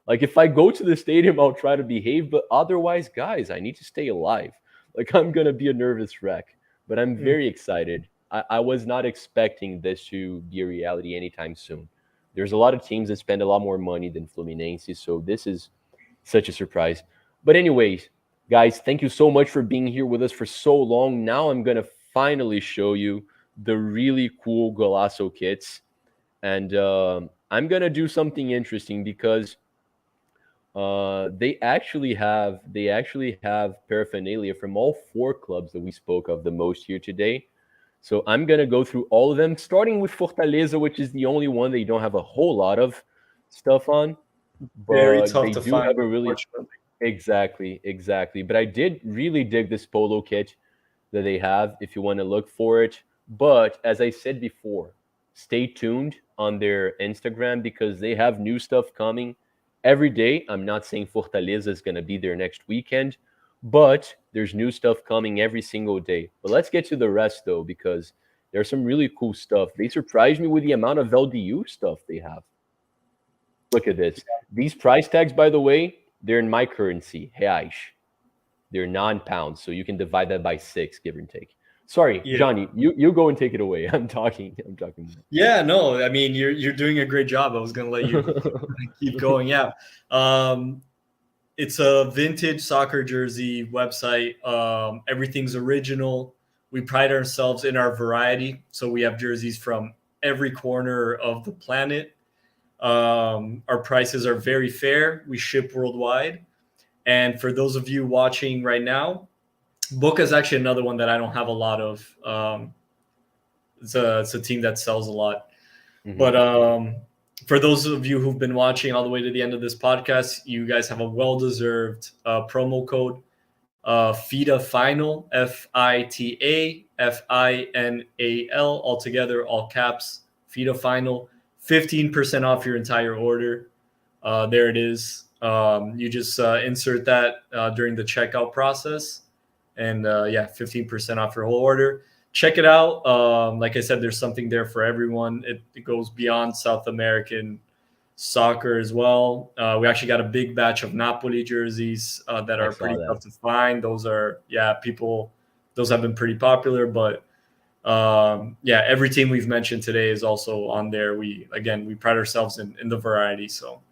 Like if I go to the stadium, I'll try to behave, but otherwise, guys, I need to stay alive. Like I'm gonna be a nervous wreck, but I'm very excited. I was not expecting this to be a reality anytime soon. There's a lot of teams that spend a lot more money than Fluminense, so this is such a surprise. But anyways, guys, thank you so much for being here with us for so long. Now I'm gonna finally show you the really cool Golaço kits, and I'm gonna do something interesting because they actually have paraphernalia from all four clubs that we spoke of the most here today. So I'm gonna go through all of them, starting with Fortaleza, which is the only one they don't have a whole lot of stuff on, Very but tough they to do find, have a really unfortunately. exactly. But I did really dig this polo kit that they have if you want to look for it. But as I said before, stay tuned on their Instagram because they have new stuff coming every day. I'm not saying Fortaleza is going to be there next weekend, but there's new stuff coming every single day. But let's get to the rest though, because there's some really cool stuff. They surprised me with the amount of LDU stuff they have. Look at this. These price tags, by the way, they're in my currency, reais. They're non-pounds, so you can divide that by 6, give or take. Sorry, Yeah. Johnny, you go and take it away. I'm talking. Yeah, no, I mean you're doing a great job. I was gonna let you keep going. Yeah. It's a vintage soccer jersey website. Everything's original. We pride ourselves in our variety. So we have jerseys from every corner of the planet. Our prices are very fair. We ship worldwide. And for those of you watching right now, Boca is actually another one that I don't have a lot of. It's a team that sells a lot. Mhm. But for those of you who've been watching all the way to the end of this podcast, you guys have a well-deserved promo code, Fita Final, FITA FINAL, all together, all caps, Fita Final, 15% off your entire order. There it is. You just insert that during the checkout process, and 15% off your whole order. Check it out. Like I said, there's something there for everyone. It goes beyond South American soccer as well. We actually got a big batch of Napoli jerseys that are pretty tough to find. Those have been pretty popular, but every team we've mentioned today is also on there. We pride ourselves in the variety. So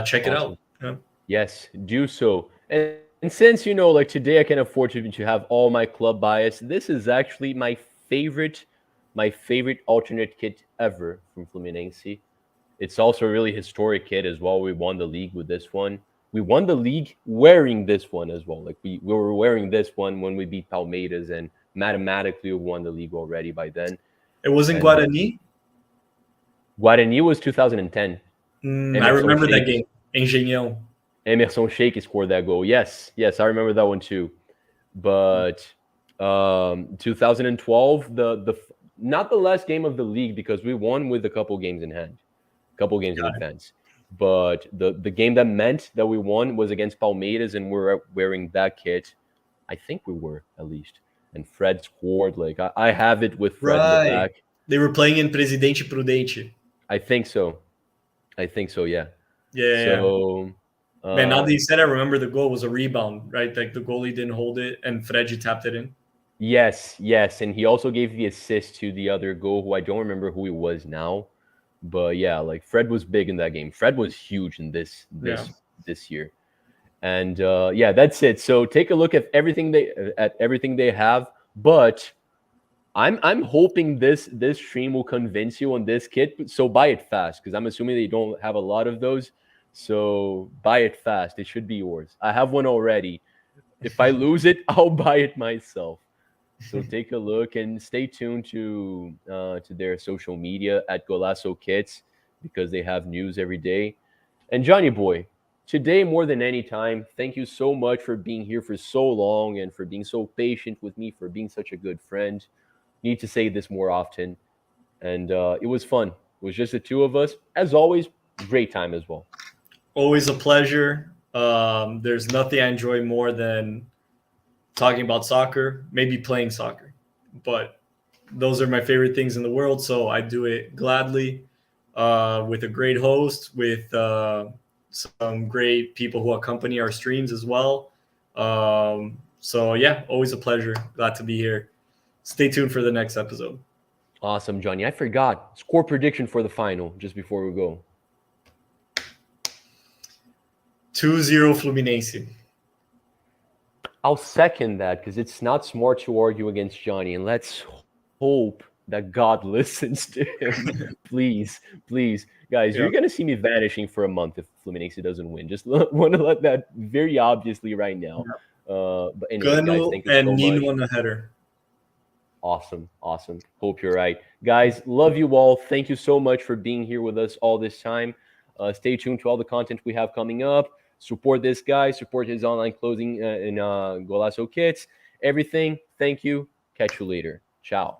check it out. Yeah. Yes, do so. And since like today I can afford to have all my club bias, this is actually my favorite alternate kit ever from Fluminense. It's also a really historic kit as well. We won the league with this one. We won the league wearing this one as well. Like we were wearing this one when we beat Palmeiras, and mathematically we won the league already by then. It wasn't Guarani? Guarani was 2010. I remember that game. Engenhão. Emerson Sheik scored that goal. Yes, I remember that one too. But 2012, the not the last game of the league because we won with a couple games in hand, couple games in advance. But the game that meant that we won was against Palmeiras, and we're wearing that kit. I think we were at least. And Fred scored. Like I have it with Fred in the back. They were playing in Presidente Prudente. I think so. Yeah. Yeah. So. Man, now that you said, I remember the goal was a rebound, right? Like the goalie didn't hold it, and Fredji tapped it in. Yes, and he also gave the assist to the other goal, who I don't remember who he was now, but yeah, like Fred was big in that game. Fred was huge in this year, and that's it. So take a look at everything they have, but I'm hoping this stream will convince you on this kit. So buy it fast because I'm assuming they don't have a lot of those. So buy it fast. It should be yours. I have one already. If I lose it, I'll buy it myself. So take a look and stay tuned to their social media at Golaço Kits because they have news every day. And Johnny boy, today more than any time, thank you so much for being here for so long and for being so patient with me, for being such a good friend. Need to say this more often. And it was fun. It was just the two of us. As always, great time as well. Always a pleasure. There's nothing I enjoy more than talking about soccer, maybe playing soccer. But those are my favorite things in the world, so I do it gladly with a great host, with some great people who accompany our streams as well. So, always a pleasure. Glad to be here. Stay tuned for the next episode. Awesome, Johnny. I forgot. Score prediction for the final just before we go. 2-0 Fluminense. I'll second that because it's not smart to argue against Johnny. And let's hope that God listens to him. Please, please. Guys, Yeah. you're going to see me vanishing for a month if Fluminense doesn't win. Just want to let that very obviously right now. But anyways, guys, Gano thank you and so much. Nino on a header. Awesome. Awesome. Hope you're right. Guys, love you all. Thank you so much for being here with us all this time. Stay tuned to all the content we have coming up. Support this guy. Support his online clothing in Golaço Kits. Everything. Thank you. Catch you later. Ciao.